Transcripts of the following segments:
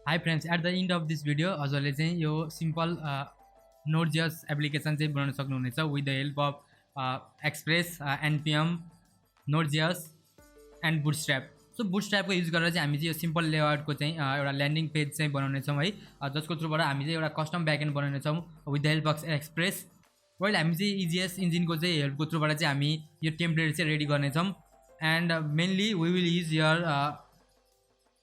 Hi friends, at the end of this video हजुरले चाहिँ यो सिम्पल Node.js एप्लिकेसन चाहिँ बनाउन सक्नुहुनेछ with the help of Express npm Node.js and Bootstrap. So बुटस्ट्र्यापको युज गरेर चाहिँ हामी चाहिँ यो सिम्पल लेआउटको चाहिँ एउटा ल्यान्डिङ पेज चाहिँ बनाउनेछौँ है, जसको थ्रुबाट हामी चाहिँ एउटा कस्टम ब्याकएन्ड बनाउनेछौँ with the help of Express. Well हामी चाहिँ इजिएस इन्जिनको चाहिँ हेल्पको थ्रुबाट चाहिँ हामी यो टेम्प्लेट चाहिँ रेडी गर्नेछौँ and mainly we will use your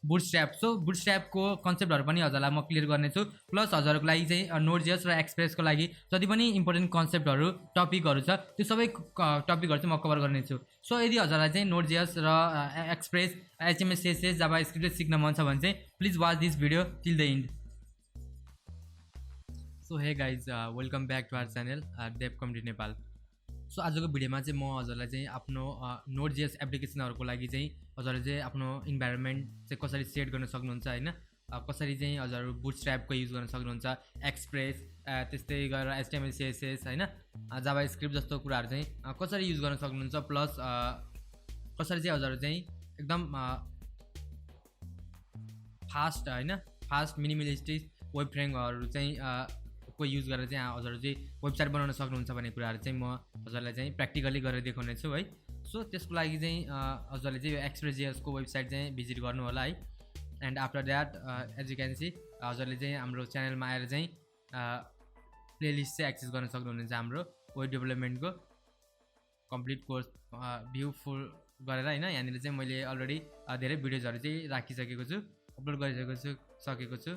Bootstrap. So बुटस्ट्र्यापको कन्सेप्टहरू पनि हजुरलाई म क्लियर गर्नेछु, प्लस हजुरहरूको लागि चाहिँ Node.js र एक्सप्रेसको लागि जति पनि इम्पोर्टेन्ट कन्सेप्टहरू टपिकहरू छ त्यो सबै टपिकहरू चाहिँ म कभर गर्नेछु। सो यदि हजुरलाई चाहिँ Node.js र express HTML CSS JavaScript सिक्न मन छ भने चाहिँ please watch this video till the end. So hey guys, welcome back to our channel dev community Nepal. सो आजको भिडियोमा चाहिँ म हजुरलाई चाहिँ आफ्नो Node.js एप्लिकेसनहरूको लागि चाहिँ हजुरले चाहिँ आफ्नो इन्भाइरोमेन्ट चाहिँ कसरी सेट गर्न सक्नुहुन्छ होइन, कसरी चाहिँ हजुरहरू बुटस्ट्र्यापको युज गर्न सक्नुहुन्छ, एक्सप्रेस त्यस्तै गरेर HTML CSS होइन, जावा स्क्रिप्ट जस्तो कुराहरू चाहिँ कसरी युज गर्न सक्नुहुन्छ, प्लस कसरी चाहिँ हजुरहरू चाहिँ एकदम फास्ट होइन फास्ट मिनिमलिस्टिक वेब फ्रेमहरू चाहिँ को युज गरेर चाहिँ हजुरहरू चाहिँ वेबसाइट बनाउन सक्नुहुन्छ भन्ने कुराहरू चाहिँ म हजुरलाई चाहिँ प्र्याक्टिकली गरेर देखाउने छु है। सो त्यसको लागि चाहिँ हजुरले चाहिँ यो एक्सप्रेस.js को वेबसाइट चाहिँ भिजिट गर्नु होला है। And after that as you can see हजुरले चाहिँ हाम्रो च्यानलमा आएर चाहिँ प्लेलिस्ट चाहिँ एक्सेस गर्न सक्नुहुनेछ हाम्रो वेब डेभलपमेन्टको कम्प्लिट कोर्स भ्यू फुल गरेर होइन। यहाँनिर चाहिँ मैले अलरेडी धेरै भिडियोजहरू चाहिँ राखिसकेको छु, अपलोड गरिसकेको छु।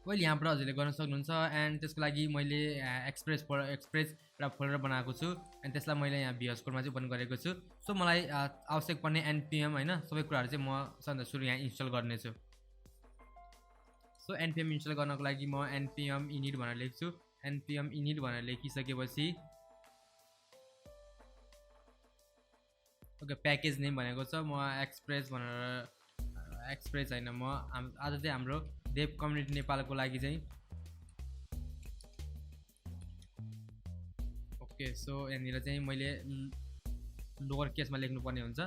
वेल यहाँबाट हजुरले गर्न सक्नुहुन्छ एन्ड त्यसको लागि मैले एक्सप्रेस एउटा फोल्डर बनाएको छु एन्ड त्यसलाई मैले यहाँ VS कोडमा चाहिँ ओपन गरेको छु। सो मलाई आवश्यक पर्ने npm होइन सबै कुराहरू चाहिँ म सबभन्दा सुरु यहाँ इन्स्टल गर्नेछु। सो npm इन्स्टल गर्नको लागि म npm init भनेर लेख्छु। npm init भनेर लेखिसकेपछि ओके प्याकेज नेम भनेको छ म एक्सप्रेस भनेर एक्सप्रेस होइन म आज चाहिँ हाम्रो डेभ कम्युनिटी नेपालको लागि चाहिँ ओके। सो यहाँनिर चाहिँ मैले लोवर केसमा लेख्नुपर्ने हुन्छ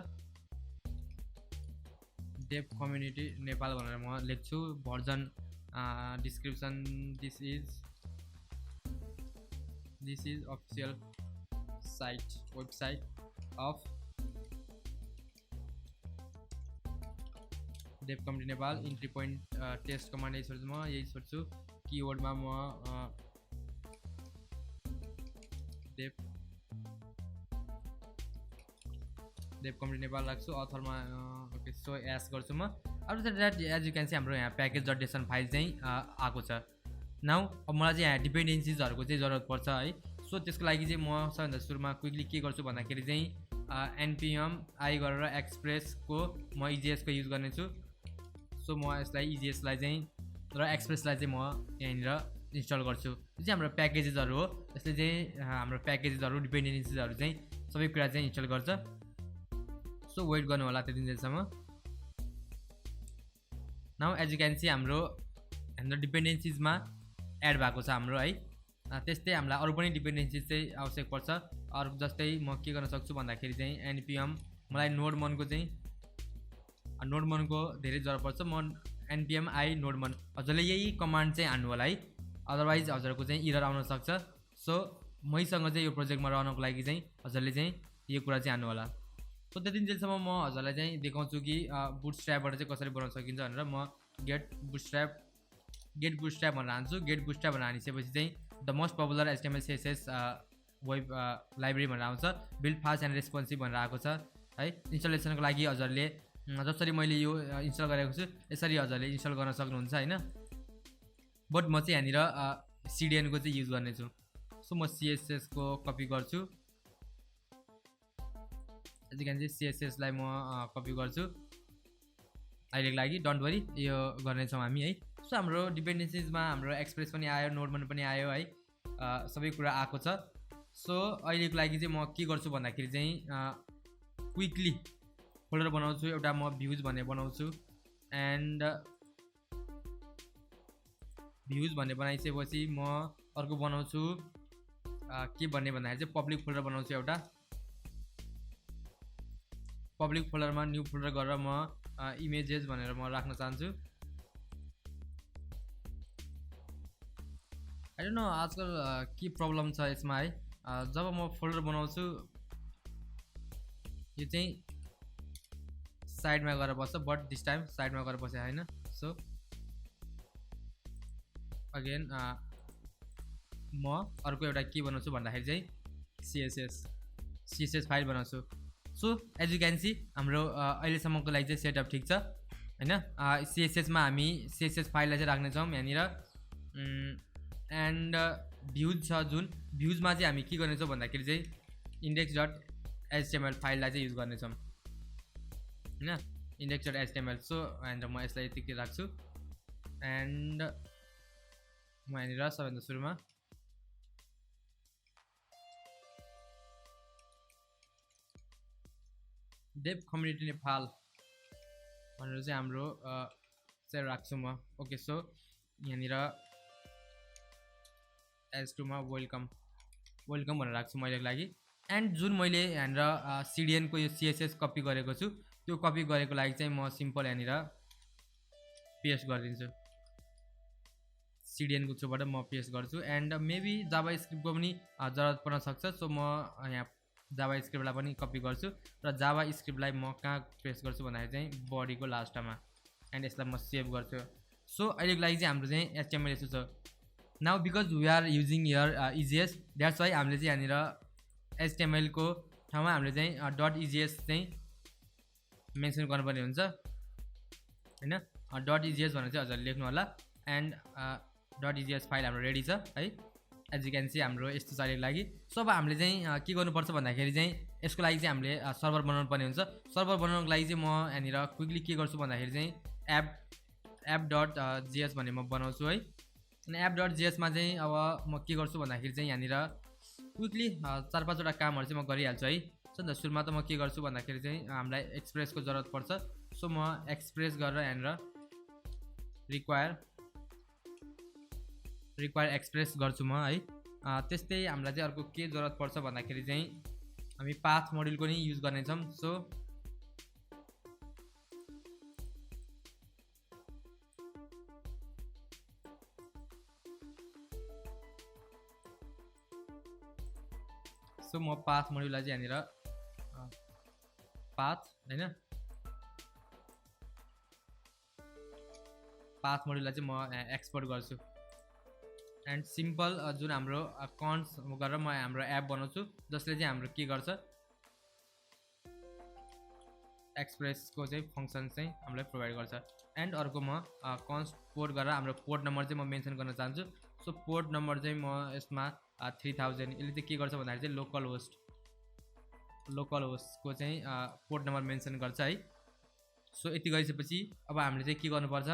डेभ कम्युनिटी नेपाल भनेर म लेख्छु। Version description this is official website of dev community Nepal. Entry point test command यही छोड्छु, म यही छोड्छु। किवर्डमा म डेभ कम्युनिटी नेपाल राख्छु, अथरमा ओके सो एस गर्छु म। After that as you can see हाम्रो यहाँ प्याकेज.json फाइल चाहिँ आएको छ। नाउ अब मलाई चाहिँ यहाँ डिपेन्डेन्सिजहरूको चाहिँ जरुरत पर्छ है। सो त्यसको लागि चाहिँ म सबभन्दा सुरुमा क्विकली के गर्छु भन्दाखेरि चाहिँ npm आई गरेर एक्सप्रेसको म EJS को युज गर्नेछु। सो म यसलाई EJS लाई चाहिँ र एक्सप्रेसलाई चाहिँ म यहाँनिर इन्स्टल गर्छु। यो चाहिँ हाम्रो प्याकेजेसहरू हो, यसले चाहिँ हाम्रो प्याकेजेसहरू डिपेन्डेन्सिजहरू चाहिँ सबै कुरा चाहिँ इन्स्टल गर्छ। सो वेट गर्नु होला त्यति जेलसम्म। Now as you can see हाम्रो डिपेन्डेन्सिजमा एड भएको छ हाम्रो है। त्यस्तै हामीलाई अरू पनि डिपेन्डेन्सिज चाहिँ आवश्यक पर्छ। अरू जस्तै म के गर्न सक्छु भन्दाखेरि चाहिँ npm मलाई node1 चाहिँ node1 धेरै जरुरत पर्छ। म npm आई node1 हजुरले यही कमान्ड चाहिँ हान्नु होला है, अदरवाइज हजुरको चाहिँ इरर आउन सक्छ। सो मैसँग चाहिँ यो प्रोजेक्टमा रहनको लागि चाहिँ हजुरले चाहिँ यो कुरा चाहिँ हान्नु होला। सो त्यति जेलसम्म म हजुरलाई चाहिँ देखाउँछु कि बुटस्ट्र्यापबाट चाहिँ कसरी बनाउन सकिन्छ भनेर। म गेट बुटस्ट्र्याप भनेर हान्छु। गेट बुटस्ट्र्याप भनेर हानिसकेपछि चाहिँ the most popular HTML CSS web library भनेर आउँछ। बिल्ड फास्ट एन्ड रेस्पोन्सिभ भनेर आएको छ है। इन्स्टलेसनको लागि हजुरले जसरी मैले यो इन्स्टल गरेको छु यसरी हजुरले इन्स्टल गर्न सक्नुहुन्छ होइन। बट म चाहिँ यहाँनिर CDN को चाहिँ युज गर्नेछु। सो म CSS को कपी गर्छु। एजुकेन चाहिँ CSS लाई म कपी गर्छु अहिलेको लागि, डोन्ट वरी यो गर्नेछौँ हामी है। सो हाम्रो डिपेन्डेन्सिजमा हाम्रो एक्सप्रेस पनि आयो, node1 पनि आयो है, सबै कुरा आएको छ। सो अहिलेको लागि चाहिँ म के गर्छु भन्दाखेरि चाहिँ क्विकली फोल्डर बनाउँछु एउटा, म भ्युज भन्ने बनाउँछु एन्ड भ्युज भन्ने बनाइसकेपछि म अर्को बनाउँछु के भन्ने भन्दाखेरि चाहिँ पब्लिक फोल्डर बनाउँछु एउटा। पब्लिक फोल्डरमा न्यू फोल्डर गरेर म इमेजेस भनेर म राख्न चाहन्छु। आई डोन्ट नो आजकल के प्रब्लम छ यसमा है। जब म फोल्डर बनाउँछु यो चाहिँ साइडमा गएर बस्छ, बट दिस टाइम साइडमा गएर बसे होइन। सो अगेन म अर्को एउटा के बनाउँछु भन्दाखेरि चाहिँ सिएसएस फाइल बनाउँछु। So as you can see हाम्रो अहिलेसम्मको लागि चाहिँ सेटअप ठिक छ होइन। सिएसएसमा हामी सिएसएस फाइललाई चाहिँ राख्नेछौँ यहाँनिर। एन्ड भ्युज छ, जुन भ्युजमा चाहिँ हामी के गर्नेछौँ भन्दाखेरि चाहिँ index.html फाइललाई चाहिँ युज गर्नेछौँ होइन, index.html। सो एन्ड म यसलाई यतिकै राख्छु। एन्ड म यहाँनिर सबैभन्दा सुरुमा डेभ कम्युनिटी नेपाल भनेर चाहिँ हाम्रो चाहिँ राख्छु म। ओके, सो यहाँनिर S2 मा वेलकम भनेर राख्छु मैलेको लागि। एन्ड जुन मैले यहाँनिर सिडिएनको यो सिएसएस कपी गरेको छु, त्यो कपी गरेको लागि चाहिँ म सिम्पल यहाँनिर पेस्ट गरिदिन्छु। सिडिएनको थ्रुबाट म पेस्ट गर्छु। एन्ड मेबी जावा स्क्रिप्टको पनि जरुरत पर्न सक्छ। सो म यहाँ जावा स्क्रिप्टलाई पनि कपी गर्छु र जावा स्क्रिप्टलाई म कहाँ पेस्ट गर्छु भन्दाखेरि चाहिँ बडीको लास्टमा। एन्ड यसलाई म सेभ गर्छु। सो अहिलेको लागि चाहिँ हाम्रो चाहिँ HTML यसो छ। Now because we are using yeah EJS, that's why हामीले चाहिँ यहाँनिर HTML को ठाउँमा हामीले चाहिँ .EJS चाहिँ मेन्सन गर्नुपर्ने हुन्छ होइन। .EJS भनेर चाहिँ हजुरले लेख्नु होला। एन्ड .EJS फाइल हाम्रो रेडी छ है। एज यु क्यान सी हाम्रो यस्तो चाहिएको लागि। सो अब हामीले चाहिँ के गर्नुपर्छ भन्दाखेरि चाहिँ यसको लागि चाहिँ हामीले सर्भर बनाउनु पर्ने हुन्छ। सर्भर बनाउनुको लागि चाहिँ म यहाँनिर क्विकली के गर्छु भन्दाखेरि चाहिँ app.js भन्ने म बनाउँछु है। अनि app.js मा चाहिँ अब म के गर्छु भन्दाखेरि चाहिँ यहाँनिर क्विकली 4-5वटा कामहरू चाहिँ म गरिहाल्छु है। सो अन्त सुरुमा त म के गर्छु भन्दाखेरि चाहिँ हामीलाई एक्सप्रेसको जरुरत पर्छ। सो म एक्सप्रेस गरेर यहाँनिर रिक्वायर एक्सप्रेस गर्छु म है। त्यस्तै हामीलाई चाहिँ अर्को के जरुरत पर्छ भन्दाखेरि चाहिँ हामी पाथ मोड्युलको नि युज गर्नेछौँ। सो म पाथ मोड्युललाई चाहिँ यहाँनिर पाथ होइन, पाथ मोड्युललाई चाहिँ म एक्सपोर्ट गर्छु। एन्ड सिम्पल जुन हाम्रो कन्स गरेर म हाम्रो एप बनाउँछु जसले चाहिँ हाम्रो के गर्छ एक्सप्रेसको चाहिँ फङ्सन चाहिँ हामीलाई प्रोभाइड गर्छ। एन्ड अर्को म कन्स पोर्ट गरेर हाम्रो पोर्ट नम्बर चाहिँ म मेन्सन गर्न चाहन्छु। सो पोर्ट नम्बर चाहिँ म यसमा 3000, यसले चाहिँ के गर्छ भन्दाखेरि चाहिँ लोकल होस्टको चाहिँ पोर्ट नम्बर मेन्सन गर्छ है। सो यति गरिसकेपछि अब हामीले चाहिँ के गर्नुपर्छ,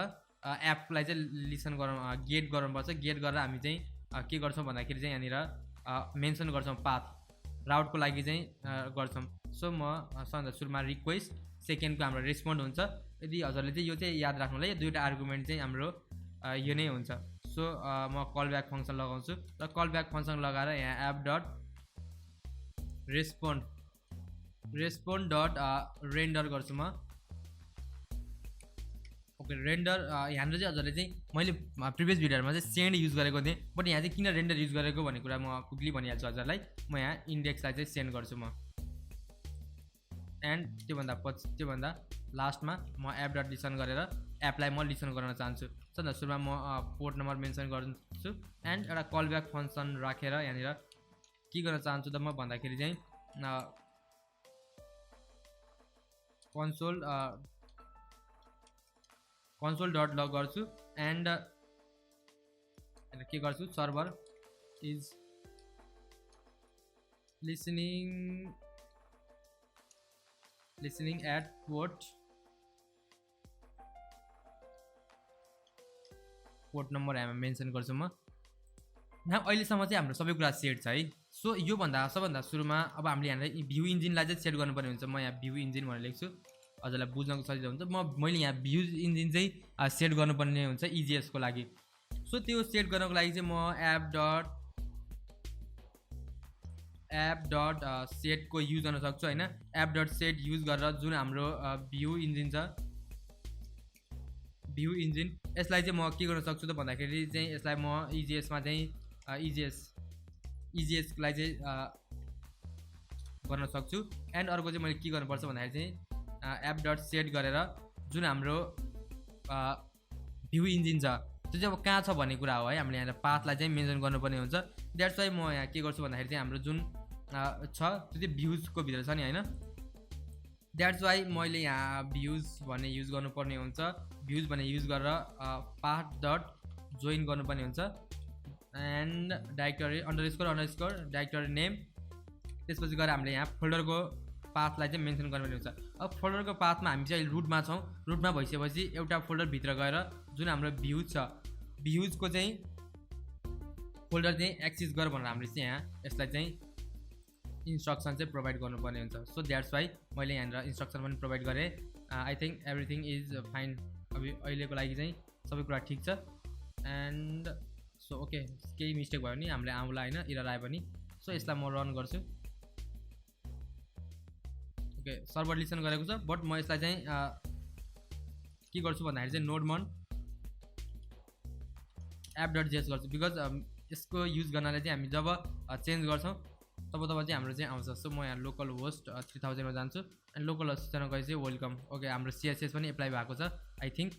एपलाई चाहिँ लिसन गेट गर्नुपर्छ। गेट गरेर हामी चाहिँ के गर्छौँ भन्दाखेरि चाहिँ यहाँनिर मेन्सन गर्छौँ पाथ, राउटको लागि चाहिँ गर्छौँ। सो म सबभन्दा सुरुमा रिक्वेस्ट, सेकेन्डको हाम्रो रेस्पोन्ड हुन्छ। यदि हजुरले चाहिँ यो चाहिँ याद राख्नु होला, यो दुईवटा आर्गुमेन्ट चाहिँ हाम्रो यो नै हुन्छ। सो म कल ब्याक फङ्सन लगाउँछु र कल ब्याक फङ्सन लगाएर यहाँ app.respond.render गर्छु म। ओके, रेन्डर यहाँनिर चाहिँ हजुरले चाहिँ मैले प्रिभियस भिडियोहरूमा चाहिँ सेन्ड युज गरेको थिएँ, बट यहाँ चाहिँ किन रेन्डर युज गरेको भन्ने कुरा म क्विकली भनिहाल्छु हजुरलाई। म यहाँ इन्डेक्सलाई चाहिँ सेन्ड गर्छु म। एन्ड त्योभन्दा लास्टमा म app.listen गरेर एपलाई म लिसन गर्न चाहन्छु। सबभन्दा सुरुमा म पोर्ट नम्बर मेन्सन गर्छु। एन्ड एउटा कल ब्याक फङ्सन राखेर यहाँनिर के गर्न चाहन्छु त म भन्दाखेरि चाहिँ console.log गर्छु। एन्ड के गर्छु, server is listening at port number हामी मेन्सन गर्छु म। यहाँ अहिलेसम्म चाहिँ हाम्रो सबै कुरा सेट छ है। सो योभन्दा सबभन्दा सुरुमा अब हामीले यहाँनिर भ्यू इन्जिनलाई चाहिँ सेट गर्नुपर्ने हुन्छ। म यहाँ भ्यू इन्जिन भनेर लेख्छु, हजुरलाई बुझ्नको सजिलो हुन्छ। मैले यहाँ भ्यू इन्जिन चाहिँ सेट गर्नुपर्ने हुन्छ EJS को लागि। सो त्यो सेट गर्नको लागि चाहिँ म app.set को युज गर्न सक्छु होइन। app.set युज गरेर जुन हाम्रो भ्यू इन्जिन छ, भ्यू इन्जिन, यसलाई चाहिँ म के गर्न सक्छु त भन्दाखेरि चाहिँ यसलाई म EJS मा चाहिँ इजिएसलाई चाहिँ गर्न सक्छु। एन्ड अर्को चाहिँ मैले के गर्नुपर्छ भन्दाखेरि चाहिँ एप डट सेट गरेर जुन हाम्रो भ्यू इन्जिन छ त्यो चाहिँ अब कहाँ छ भन्ने कुरा हो है। हामीले यहाँ पाथलाई चाहिँ मेन्सन गर्नुपर्ने हुन्छ। द्याट्स वाइ म यहाँ के गर्छु भन्दाखेरि चाहिँ हाम्रो जुन छ त्यो चाहिँ भ्युजको भित्र छ नि होइन। द्याट्स वाइ मैले यहाँ भ्युज भन्ने युज गर्नुपर्ने हुन्छ। भ्युज भन्ने युज गरेर पाथ डट जोइन गर्नुपर्ने हुन्छ and directory underscore directory name. त्यसपछि गएर हामीले यहाँ फोल्डरको पाथलाई चाहिँ मेन्सन गर्नुपर्ने हुन्छ। अब फोल्डरको पाथमा हामी चाहिँ अहिले रुटमा छौँ। रुटमा भइसकेपछि एउटा फोल्डरभित्र गएर जुन हाम्रो भ्युज छ भ्युजको चाहिँ फोल्डर चाहिँ एक्सेस गर भनेर हामीले चाहिँ यहाँ यसलाई चाहिँ इन्स्ट्रक्सन चाहिँ प्रोभाइड गर्नुपर्ने हुन्छ। सो द्याट्स वाइ मैले यहाँनिर इन्स्ट्रक्सन पनि प्रोभाइड गरेँ। I think everything is fine. अब अहिलेको लागि चाहिँ सबै कुरा ठिक छ। एन्ड सो ओके केही मिस्टेक भयो भने हामीले आउँला होइन एरर आयो भने। सो यसलाई म रन गर्छु। ओके सर्भर लिसन गरेको छ बट म यसलाई चाहिँ के गर्छु भन्दाखेरि चाहिँ नोडमन एप डट जेएस गर्छु। बिकज यसको युज गर्नाले चाहिँ हामी जब चेन्ज गर्छौँ तब चाहिँ हाम्रो चाहिँ आउँछ। सो म यहाँ लोकल होस्ट 3000मा जान्छु एन्ड लोकल होस्टसँग गएपछि वेलकम। ओके हाम्रो सिएसएस पनि एप्लाई भएको छ आई थिङ्क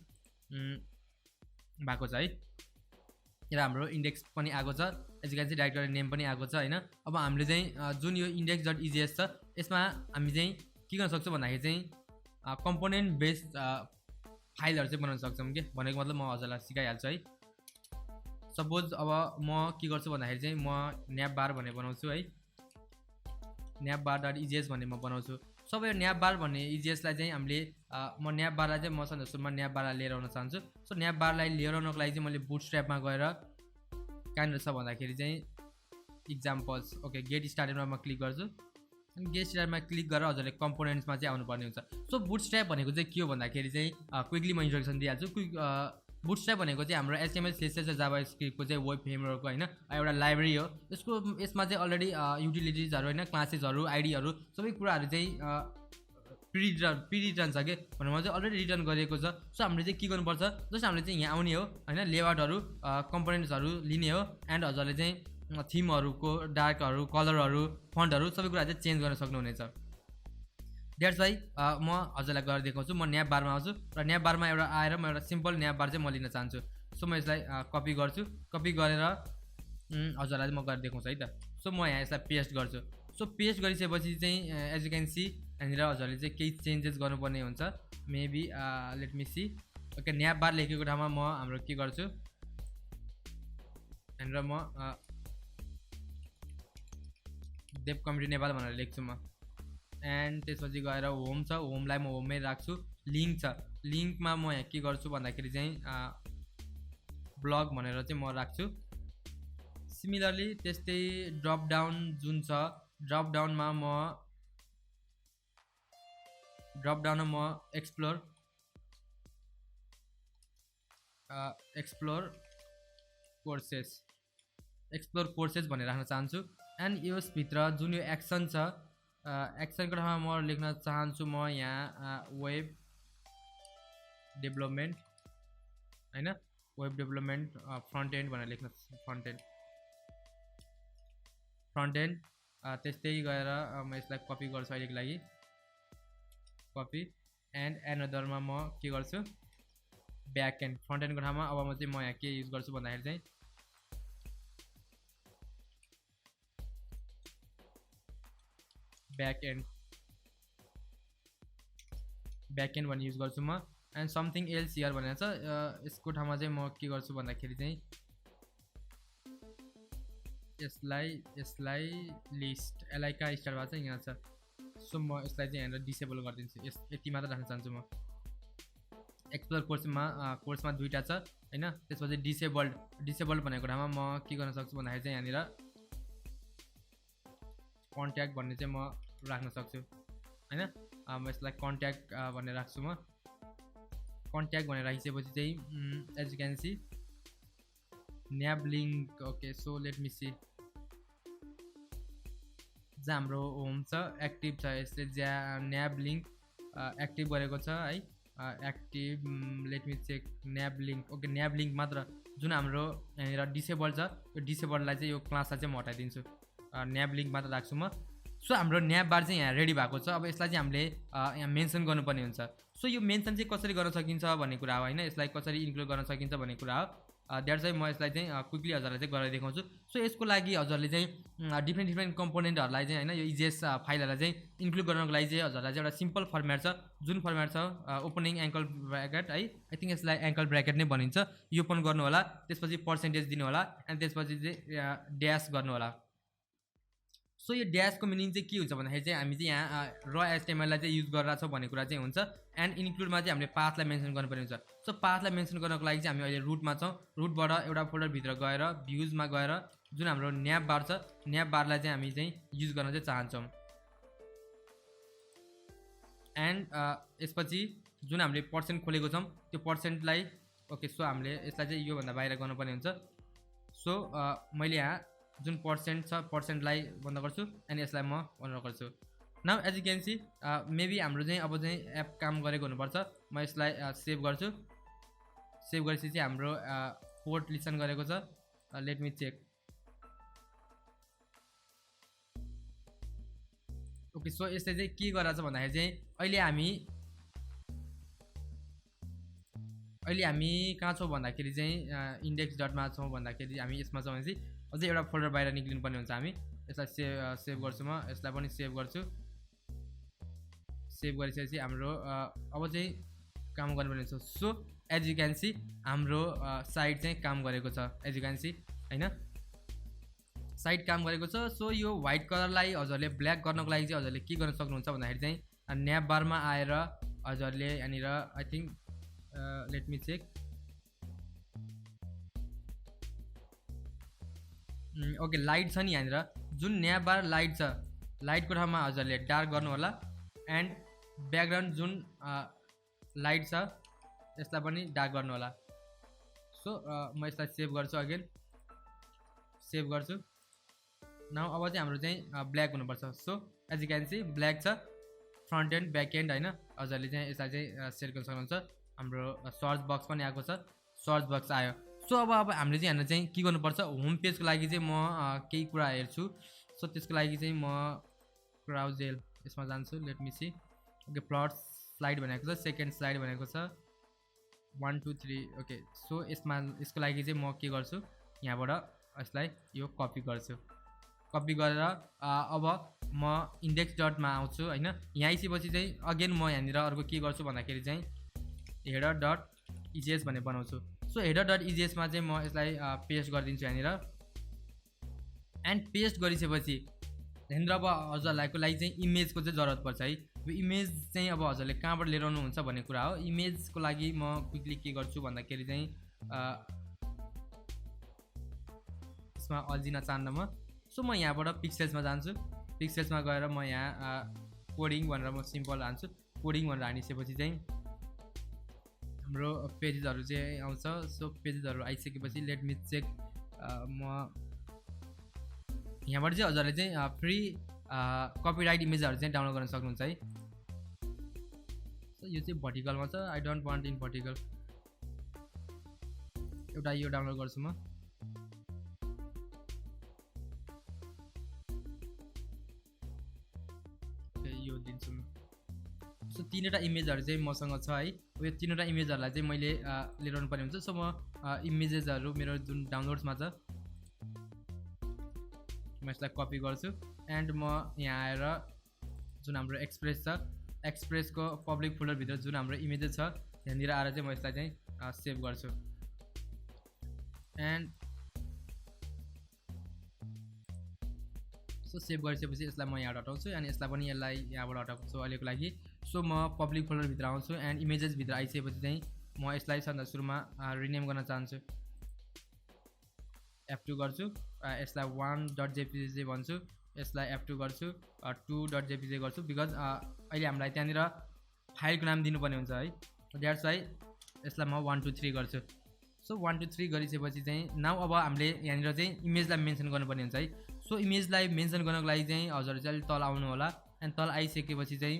भएको छ है। र हाम्रो इन्डेक्स पनि आएको छ। यसको चाहिँ डाइरेक्टरी नेम पनि आएको छ होइन। अब हामीले चाहिँ जुन यो इन्डेक्स डट इजिएस छ यसमा हामी चाहिँ के गर्न सक्छौँ भन्दाखेरि चाहिँ कम्पोनेन्ट बेस्ड फाइलहरू चाहिँ बनाउन सक्छौँ कि भनेको मतलब म हजुरलाई सिकाइहाल्छु है। सपोज अब म के गर्छु भन्दाखेरि चाहिँ म न्याप बार भन्ने बनाउँछु है। न्याप बार डट इजिएस भन्ने म बनाउँछु। सबै न्याप बार भन्ने इजिएसलाई चाहिँ हामीले म न्याप बारलाई चाहिँ मसँग सुरुमा न्याप बारलाई लिएर आउन चाहन्छु। सो न्याप बारलाई लिएर आउनको लागि चाहिँ मैले बुटस्ट्र्यापमा गएर कहाँनिर छ भन्दाखेरि चाहिँ इक्जाम्पल्स ओके गेट स्टार्टरमा म क्लिक गर्छु। अनि गेट स्टार्टमा क्लिक गरेर हजुरले कम्पोनेन्ट्समा चाहिँ आउनुपर्ने हुन्छ। सो बुटस्ट्र्याप भनेको चाहिँ के हो भन्दाखेरि चाहिँ क्विकली म इन्ट्रोडक्सन दिइहाल्छु। बुटस्ट्र्याप भनेको चाहिँ हाम्रो एचटिएमएल सीएसएस र जाभास्क्रिप्टको चाहिँ वेब फ्रेमवर्कको होइन एउटा लाइब्रेरी हो। यसमा चाहिँ अलरेडी युटिलिटिजहरू होइन क्लासेसहरू आइडीहरू सबै कुराहरू चाहिँ प्रिरिटर्न छ कि भनेर चाहिँ अलरेडी रिटर्न गरिएको छ। सो हामीले चाहिँ के गर्नुपर्छ जस्ट हामीले चाहिँ यहाँ आउने हो होइन लेआउटहरू कम्पोनेन्ट्सहरू लिने हो एन्ड हजुरले चाहिँ थिमहरूको डार्कहरू कलरहरू फन्टहरू सबै कुरा चाहिँ चेन्ज गर्न सक्नुहुनेछ। द्याट्स वाइ म हजुरलाई गरेर देखाउँछु। म न्याप बारमा आउँछु र न्याप बारमा एउटा आएर म एउटा सिम्पल न्याप बार चाहिँ म लिन चाहन्छु। सो म यसलाई कपी गर्छु। कपी गरेर हजुरलाई म गरेर देखाउँछु है त। सो म यहाँ यसलाई पेस्ट गर्छु। सो पेस्ट गरिसकेपछि चाहिँ एज यु क्यान सी यहाँनिर हजुरले चाहिँ केही चेन्जेस गर्नुपर्ने हुन्छ। Maybe let me see okay nav bar लेखेको ठाउँमा म हाम्रो के गर्छु यहाँनिर म देव कम्युनिटी नेपाल भनेर लेख्छु म। एन्ड त्यसपछि गएर होम छ होमलाई म होममै राख्छु। लिङ्क छ लिङ्कमा म यहाँ के गर्छु भन्दाखेरि चाहिँ ब्लग भनेर चाहिँ म राख्छु। सिमिलरली त्यस्तै ड्रप डाउन जुन छ ड्रप डाउनमा म एक्सप्लोर कोर्सेस भनेर राख्न चाहन्छु। एन्ड यसभित्र जुन यो एक्सन छ एक्सनको ठाउँमा म लेख्न चाहन्छु म यहाँ वेब डेभलपमेन्ट होइन वेब डेभलपमेन्ट फ्रन्ट एन्ड भनेर लेख्न फ्रन्ट एन्ड त्यस्तै गएर म यसलाई कपी गर्छु अहिलेको लागि कपी एन्ड एनदरमा म के गर्छु ब्याक एन्ड फ्रन्ट एन्डको ठाउँमा अब म यहाँ के युज गर्छु भन्दाखेरि चाहिँ ब्याक एन्ड भन्ने युज गर्छु म। एन्ड समथिङ एल्स हियर भनेर छ यसको ठाउँमा चाहिँ म के गर्छु भन्दाखेरि चाहिँ यसलाई लिस्ट एलआईका स्टार्ट भएको छ यहाँ छ। सो म यसलाई चाहिँ यहाँनिर डिसेबल गरिदिन्छु। यति मात्र राख्न चाहन्छु म। एक्सप्लोर कोर्समा दुईवटा छ होइन। त्यसपछि डिसेबल्ड भनेको ठाउँमा म के गर्न सक्छु भन्दाखेरि चाहिँ यहाँनिर कन्ट्याक्ट भन्ने चाहिँ म राख्न सक्छु होइन। म यसलाई कन्ट्याक्ट भनेर राख्छु म। कन्ट्याक्ट भनेर राखिसकेपछि चाहिँ as you can see nav link okay. So let me see जहाँ हाम्रो होम छ एक्टिभ छ यसले न्याप लिङ्क एक्टिभ गरेको छ है active let me check nav link okay nav link मात्र जुन हाम्रो यहाँनिर डिसेबल छ यो डिसेबललाई चाहिँ यो क्लासलाई चाहिँ म हटाइदिन्छु न्याब लिङ्क मात्र राख्छु म सो हाम्रो न्याब बार चाहिँ यहाँ रेडी भएको छ अब यसलाई चाहिँ हामीले यहाँ मेन्सन गर्नुपर्ने हुन्छ सो यो मेन्सन चाहिँ कसरी गर्न सकिन्छ भन्ने कुरा हो होइन यसलाई कसरी इन्क्लुड गर्न सकिन्छ भन्ने कुरा हो द्याट्स वाइ म यसलाई चाहिँ क्विकली हजुरलाई चाहिँ गरेर देखाउँछु सो यसको लागि हजुरले चाहिँ डिफ्रेन्ट कम्पोनेन्टहरूलाई चाहिँ होइन यो इजिएस फाइलहरूलाई चाहिँ इन्क्लुड गर्नको लागि चाहिँ हजुरलाई चाहिँ एउटा सिम्पल फर्मेट छ जुन फर्मेट छ ओपनिङ एङ्कल ब्र्याकेट है आई थिङ्क यसलाई एङ्कल ब्र्याकेट नै भनिन्छ यो ओपन गर्नु होला त्यसपछि पर्सेन्टेज दिनु होला एन्ड त्यसपछि चाहिँ ड्यास गर्नु होला सो यो ड्यासको मिनिङ चाहिँ के हुन्छ भन्दाखेरि चाहिँ हामी चाहिँ यहाँ र एचटिएमएललाई चाहिँ युज गरिरहेछौँ भन्ने कुरा चाहिँ हुन्छ एन्ड इन्क्लुडमा चाहिँ हामीले पाथलाई मेन्सन गर्नुपर्ने हुन्छ सो पाथलाई मेन्सन गर्नको लागि चाहिँ हामी अहिले रुटमा छौँ रुटबाट एउटा फोल्डरभित्र गएर भ्युजमा गएर जुन हाम्रो न्याब बार छ न्याब बारलाई चाहिँ हामी चाहिँ युज गर्न चाहिँ चाहन्छौँ एन्ड यसपछि जुन हामीले पर्सेन्ट खोलेको छौँ त्यो पर्सेन्टलाई ओके सो हामीले यसलाई चाहिँ योभन्दा बाहिर गर्नुपर्ने हुन्छ सो मैले यहाँ जुन पर्सेन्ट छ पर्सेन्टलाई बन्द गर्छु एन्ड यसलाई म बन्द गर्छु now as you can see maybe हाम्रो चाहिँ अब चाहिँ एप काम गरेको हुनुपर्छ म यसलाई सेभ गर्छु सेभ गरेपछि चाहिँ हाम्रो पोर्ट लिसन गरेको छ let me check okay so यसले चाहिँ के गरेको छ भन्दाखेरि चाहिँ अहिले हामी कहाँ छौँ भन्दाखेरि चाहिँ इन्डेक्स डटमा छौँ भन्दाखेरि हामी यसमा छौँ भनेपछि अझै एउटा फोल्डर बाहिर निक्लिनु पर्ने हुन्छ हामी यसलाई सेभ गर्छु म यसलाई पनि सेभ गर्छु सेभ गरिसकेपछि हाम्रो अब चाहिँ काम गर्नुपर्ने हुन्छ so as you can see हाम्रो साइट चाहिँ काम गरेको छ एज यु क्यान सी होइन साइट काम गरेको छ सो यो व्हाइट कलरलाई हजुरले ब्ल्याक गर्नको लागि चाहिँ हजुरले के गर्न सक्नुहुन्छ भन्दाखेरि चाहिँ न्याब बारमा आएर हजुरले यहाँनिर I think let me check okay light छ नि यहाँनिर जुन न्याब बार लाइट छ लाइटको ठाउँमा हजुरले डार्क गर्नु होला एन्ड ब्याकग्राउन्ड जुन लाइट छ यसलाई पनि डार्क गर्नु होला सो म यसलाई सेभ गर्छु अगेन सेभ गर्छु नाउ अब चाहिँ हाम्रो चाहिँ ब्ल्याक हुनुपर्छ so as you can see black छ फ्रन्ट एन्ड ब्याक एन्ड होइन हजुरले चाहिँ यसलाई चाहिँ सेट गर्न सक्नुहुन्छ हाम्रो सर्च बक्स पनि आएको छ सर्च बक्स आयो सो अब हामीले चाहिँ यहाँनिर चाहिँ के गर्नुपर्छ होम पेजको लागि चाहिँ म केही कुरा हेर्छु सो त्यसको लागि चाहिँ म क्राउजेल यसमा जान्छु लेट मी सी ओके प्लट स्लाइड भनेको छ सेकेन्ड स्लाइड भनेको छ 1 2 3 ओके सो यसको लागि चाहिँ म के गर्छु यहाँबाट यसलाई यो कपी गर्छु कपी गरेर अब म इन्डेक्स डटमा आउँछु होइन यहाँ आइसकेपछि चाहिँ अगेन म यहाँनिर अर्को के गर्छु भन्दाखेरि चाहिँ हेडर डट इजिएस भन्ने बनाउँछु सो हेडर डट इजिएसमा चाहिँ म यसलाई पेस्ट गरिदिन्छु यहाँनिर एन्ड पेस्ट गरिसकेपछि यहाँनिर अब हजुरहरूको लागि चाहिँ इमेजको चाहिँ जरुरत पर्छ है यो इमेज चाहिँ अब हजुरले कहाँबाट लिएर आउनुहुन्छ भन्ने कुरा हो इमेजको लागि म क्विकली के गर्छु भन्दाखेरि चाहिँ यसमा अल्झिन चाहन्न म सो म यहाँबाट पिक्सेल्समा जान्छु पिक्सेल्समा गएर म यहाँ कोडिङ भनेर म सिम्पल हान्छु कोडिङ भनेर हानिसकेपछि चाहिँ हाम्रो पेजेसहरू चाहिँ आउँछ सो पेजेसहरू आइसकेपछि लेट मी चेक म यहाँबाट चाहिँ हजुरले चाहिँ फ्री कपिराइट इमेजहरू चाहिँ डाउनलोड गर्न सक्नुहुन्छ है सो यो चाहिँ भर्टिकलमा छ I don't want in vertical एउटा यो डाउनलोड गर्छु म यो दिन्छु म सो तीनवटा इमेजहरू चाहिँ मसँग छ है यो तीनवटा इमेजहरूलाई चाहिँ मैले लिएर आउनु पर्ने हुन्छ सो म इमेजेसहरू मेरो जुन डाउनलोड्समा छ म यसलाई कपी गर्छु एन्ड म यहाँ आएर जुन हाम्रो एक्सप्रेस छ एक्सप्रेसको पब्लिक फोल्डरभित्र जुन हाम्रो इमेजेस छ त्यहाँनिर आएर चाहिँ म यसलाई चाहिँ सेभ गर्छु एन्ड सो सेभ गरिसकेपछि यसलाई म यहाँ हटाउँछु अनि यसलाई पनि यहाँबाट हटाउँछु अहिलेको लागि सो म पब्लिक फोल्डरभित्र आउँछु एन्ड इमेजेसभित्र आइसकेपछि चाहिँ म यसलाई सबभन्दा सुरुमा रिनेम गर्न चाहन्छु F2 गर्छु यसलाई 1.jpg भन्छु यसलाई F2 गर्छु 2.jpg गर्छु बिकज अहिले हामीलाई त्यहाँनिर फाइलको नाम दिनुपर्ने हुन्छ है द्याट्स वाइ यसलाई म 1 2 3 गर्छु सो 1 2 3 गरिसकेपछि चाहिँ नाउ अब हामीले यहाँनिर चाहिँ इमेजलाई मेन्सन गर्नुपर्ने हुन्छ है सो इमेजलाई मेन्सन गर्नको लागि चाहिँ हजुरहरू चाहिँ अलिक तल आउनु होला एन्ड तल आइसकेपछि चाहिँ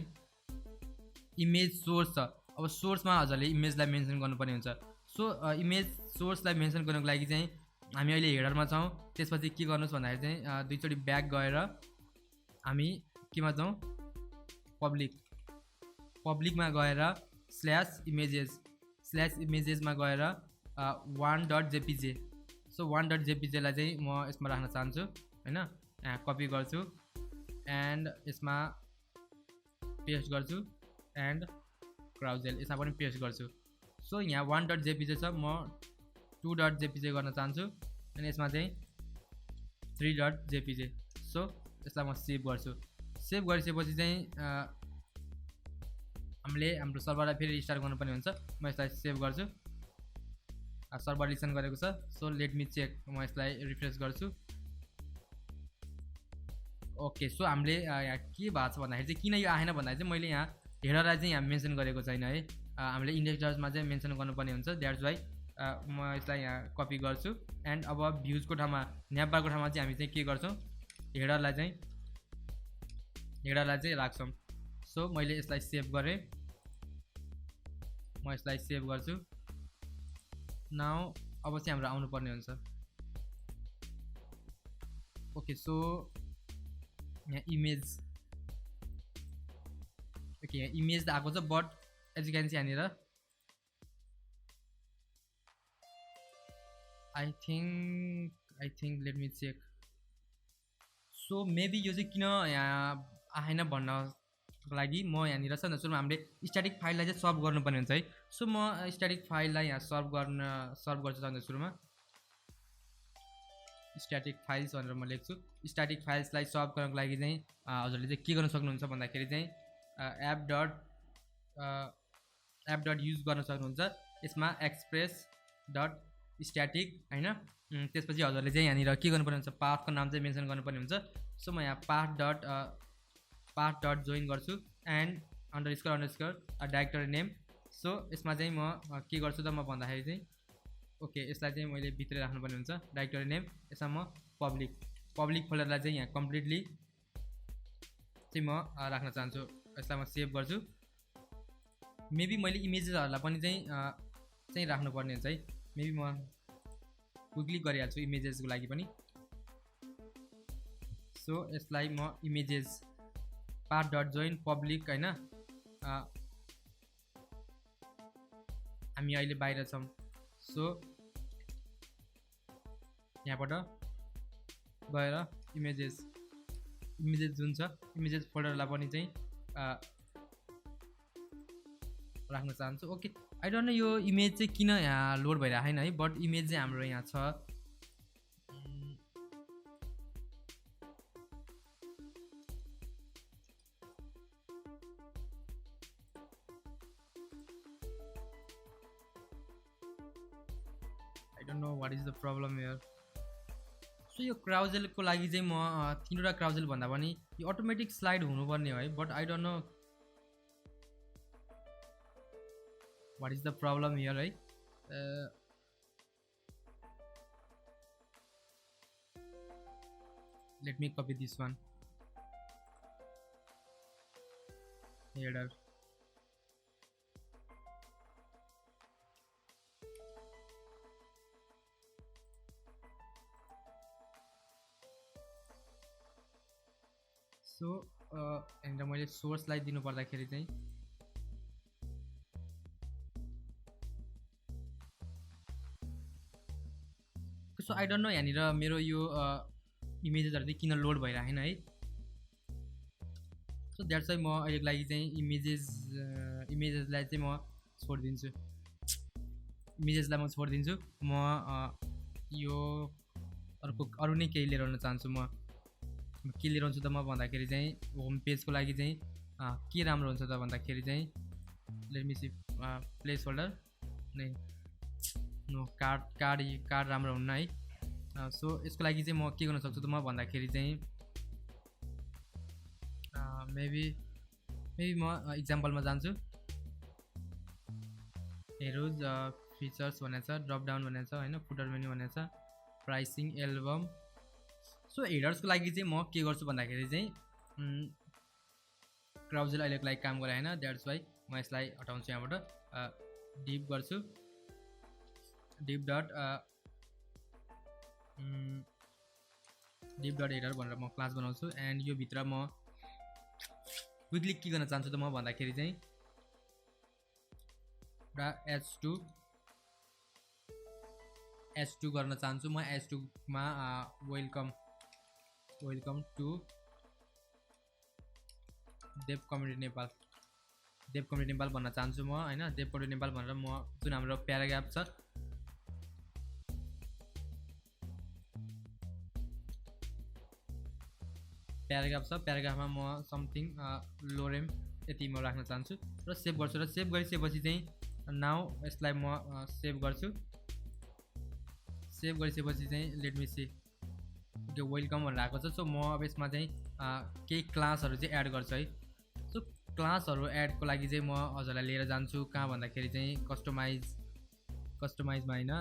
इमेज सोर्स छ अब सोर्समा हजुरले इमेजलाई मेन्सन गर्नुपर्ने हुन्छ सो इमेज सोर्सलाई मेन्सन गर्नको लागि चाहिँ हामी अहिले हेडरमा छौँ। त्यसपछि के गर्नुहोस् भन्दाखेरि चाहिँ दुईचोटि ब्याक गएर हामी केमा जाउँ, पब्लिकमा गएर /images/imagesमा गएर 1.jpg। सो 1.jpgलाई चाहिँ म यसमा राख्न चाहन्छु हैन। यहाँ कपी गर्छु एन्ड यसमा पेस्ट गर्छु एन्ड क्राउजेल यसमा पनि पेस्ट गर्छु। सो यहाँ 1.jpg छ, म 2.jpg गर्न चाहन्छु अनि यसमा चाहिँ 3.jpg। सो यसलाई म सेभ गर्छु। सेभ गरिसकेपछि चाहिँ हामीले हाम्रो सर्भरलाई फेरि रिस्टार्ट गर्नुपर्ने हुन्छ। म यसलाई सेभ गर्छु। सर्भर लिसन गरेको छ। सो लेट मी चेक, म यसलाई रिफ्रेस गर्छु। ओके, सो हामीले यहाँ के भएको छ भन्दाखेरि चाहिँ किन यो आएन भन्दाखेरि चाहिँ मैले यहाँ हेडरलाई चाहिँ यहाँ मेन्सन गरेको छैन है। हामीले इन्डेक्समा चाहिँ मेन्सन गर्नुपर्ने हुन्छ। द्याट्स वाइ म यसलाई यहाँ कपी गर्छु एन्ड अब भ्युजको ठाउँमा न्यापबारको ठाउँमा चाहिँ हामी चाहिँ के गर्छौँ, हेडरलाई चाहिँ राख्छौँ। सो मैले यसलाई सेभ गरेँ, म यसलाई सेभ गर्छु। नाउ अब चाहिँ हाम्रो आउनुपर्ने हुन्छ। ओके, सो यहाँ इमेज त आएको छ, but as you can see यहाँनिर I think let me check. So maybe यो चाहिँ किन यहाँ आएन भन्नको लागि म यहाँनिर छ सुरुमा हामीले स्ट्याटिक फाइललाई चाहिँ सर्भ गर्नुपर्ने हुन्छ है। सो म स्ट्याटिक फाइललाई यहाँ सर्भ गर्छु त सुरुमा स्ट्याटिक फाइल्स भनेर म लेख्छु। स्ट्याटिक फाइल्सलाई सर्भ गर्नको लागि चाहिँ हजुरले चाहिँ के गर्न सक्नुहुन्छ भन्दाखेरि चाहिँ एप डट युज गर्न सक्नुहुन्छ। यसमा express.static हैन। त्यसपछि हजुरले चाहिँ यहाँनिर के गर्नुपर्ने हुन्छ, पाथको नाम चाहिँ मेन्सन गर्नुपर्ने हुन्छ। सो म यहाँ path डट जोइन गर्छु एन्ड __ डाइरेक्टरी नेम। सो यसमा चाहिँ म के गर्छु त म भन्दाखेरि चाहिँ ओके, यसलाई चाहिँ मैले भित्रै राख्नुपर्ने हुन्छ डाइरेक्टरी नेम। यसमा म पब्लिक फोल्डरलाई चाहिँ यहाँ कम्प्लिटली चाहिँ म राख्न चाहन्छु। यसलाई म सेभ गर्छु। मेबी मैले इमेजेसहरूलाई पनि चाहिँ राख्नुपर्ने हुन्छ है। मेबी म क्विकली गरिहाल्छु इमेजेसको लागि पनि। सो यसलाई म images path dot join public हैन। हामी अहिले बाहिर छौँ। सो यहाँबाट गएर इमेजेस जुन छ इमेजेस फोल्डरलाई पनि चाहिँ राख्न चाहन्छु। ओके, आई डोन्ट नो यो इमेज चाहिँ किन यहाँ लोड भइरहेको छैन है, बट इमेज चाहिँ हाम्रो यहाँ छ। I don't know what is the problem here. So यो क्राउजेलको लागि चाहिँ म 3वटा क्राउजेल भन्दा पनि यो अटोमेटिक स्लाइड हुनुपर्ने हो है, but I don't know what is the problem here है। Let me copy this one header. So यहाँनिर मैले सोर्सलाई दिनु पर्दाखेरि चाहिँ सो आई डोन्ट नो यहाँनिर मेरो यो इमेजेसहरू चाहिँ किन लोड भइरहेको छैन है। सो द्याट्स वाइ म अहिलेको लागि चाहिँ इमेजेसलाई चाहिँ म छोडिदिन्छु। म यो अरू नै केही लिएर आउन चाहन्छु। म के लिएर आउँछु त म भन्दाखेरि चाहिँ होम पेजको लागि चाहिँ के राम्रो हुन्छ त भन्दाखेरि चाहिँ let me see placeholder नै नो कार्ड राम्रो हुन्न है। सो यसको लागि चाहिँ म के गर्न सक्छु त म भन्दाखेरि चाहिँ मेबी म इक्जाम्पलमा जान्छु। हेरोज फिचर्स भनेको छ, ड्रप डाउन भनेको छ हैन, फुटर मेन्यु भनेको छ, प्राइसिङ, एल्बम। सो हेडर्सको लागि चाहिँ म के गर्छु भन्दाखेरि चाहिँ क्राउजेल अहिलेको लागि काम गरे हैन। द्याट्स वाइ म यसलाई हटाउँछु। यहाँबाट डिप गर्छु div dot header भनेर म क्लास बनाउँछु एन्ड यो भित्र म क्विकली के गर्न चाहन्छु त म भन्दाखेरि चाहिँ h2 गर्न चाहन्छु म h2 मा welcome to dev community Nepal भन्न चाहन्छु म हैन देव कम्युनिटी नेपाल भनेर म जुन हाम्रो प्याराग्राफ छ प्याराग्राफमा म समथिङ लोरेम यति म राख्न चाहन्छु र सेभ गर्छु र सेभ गरिसकेपछि चाहिँ नाउ यसलाई म सेभ गर्छु सेभ गरिसकेपछि चाहिँ लेट मी सी त्यो वेलकम भनेर आएको छ सो म अब यसमा चाहिँ केही क्लासहरु चाहिँ एड गर्छु है सो क्लासहरु एडको लागि चाहिँ म हजुरलाई लिएर जान्छु कहाँ भन्दाखेरि चाहिँ कस्टमाइजमा हैन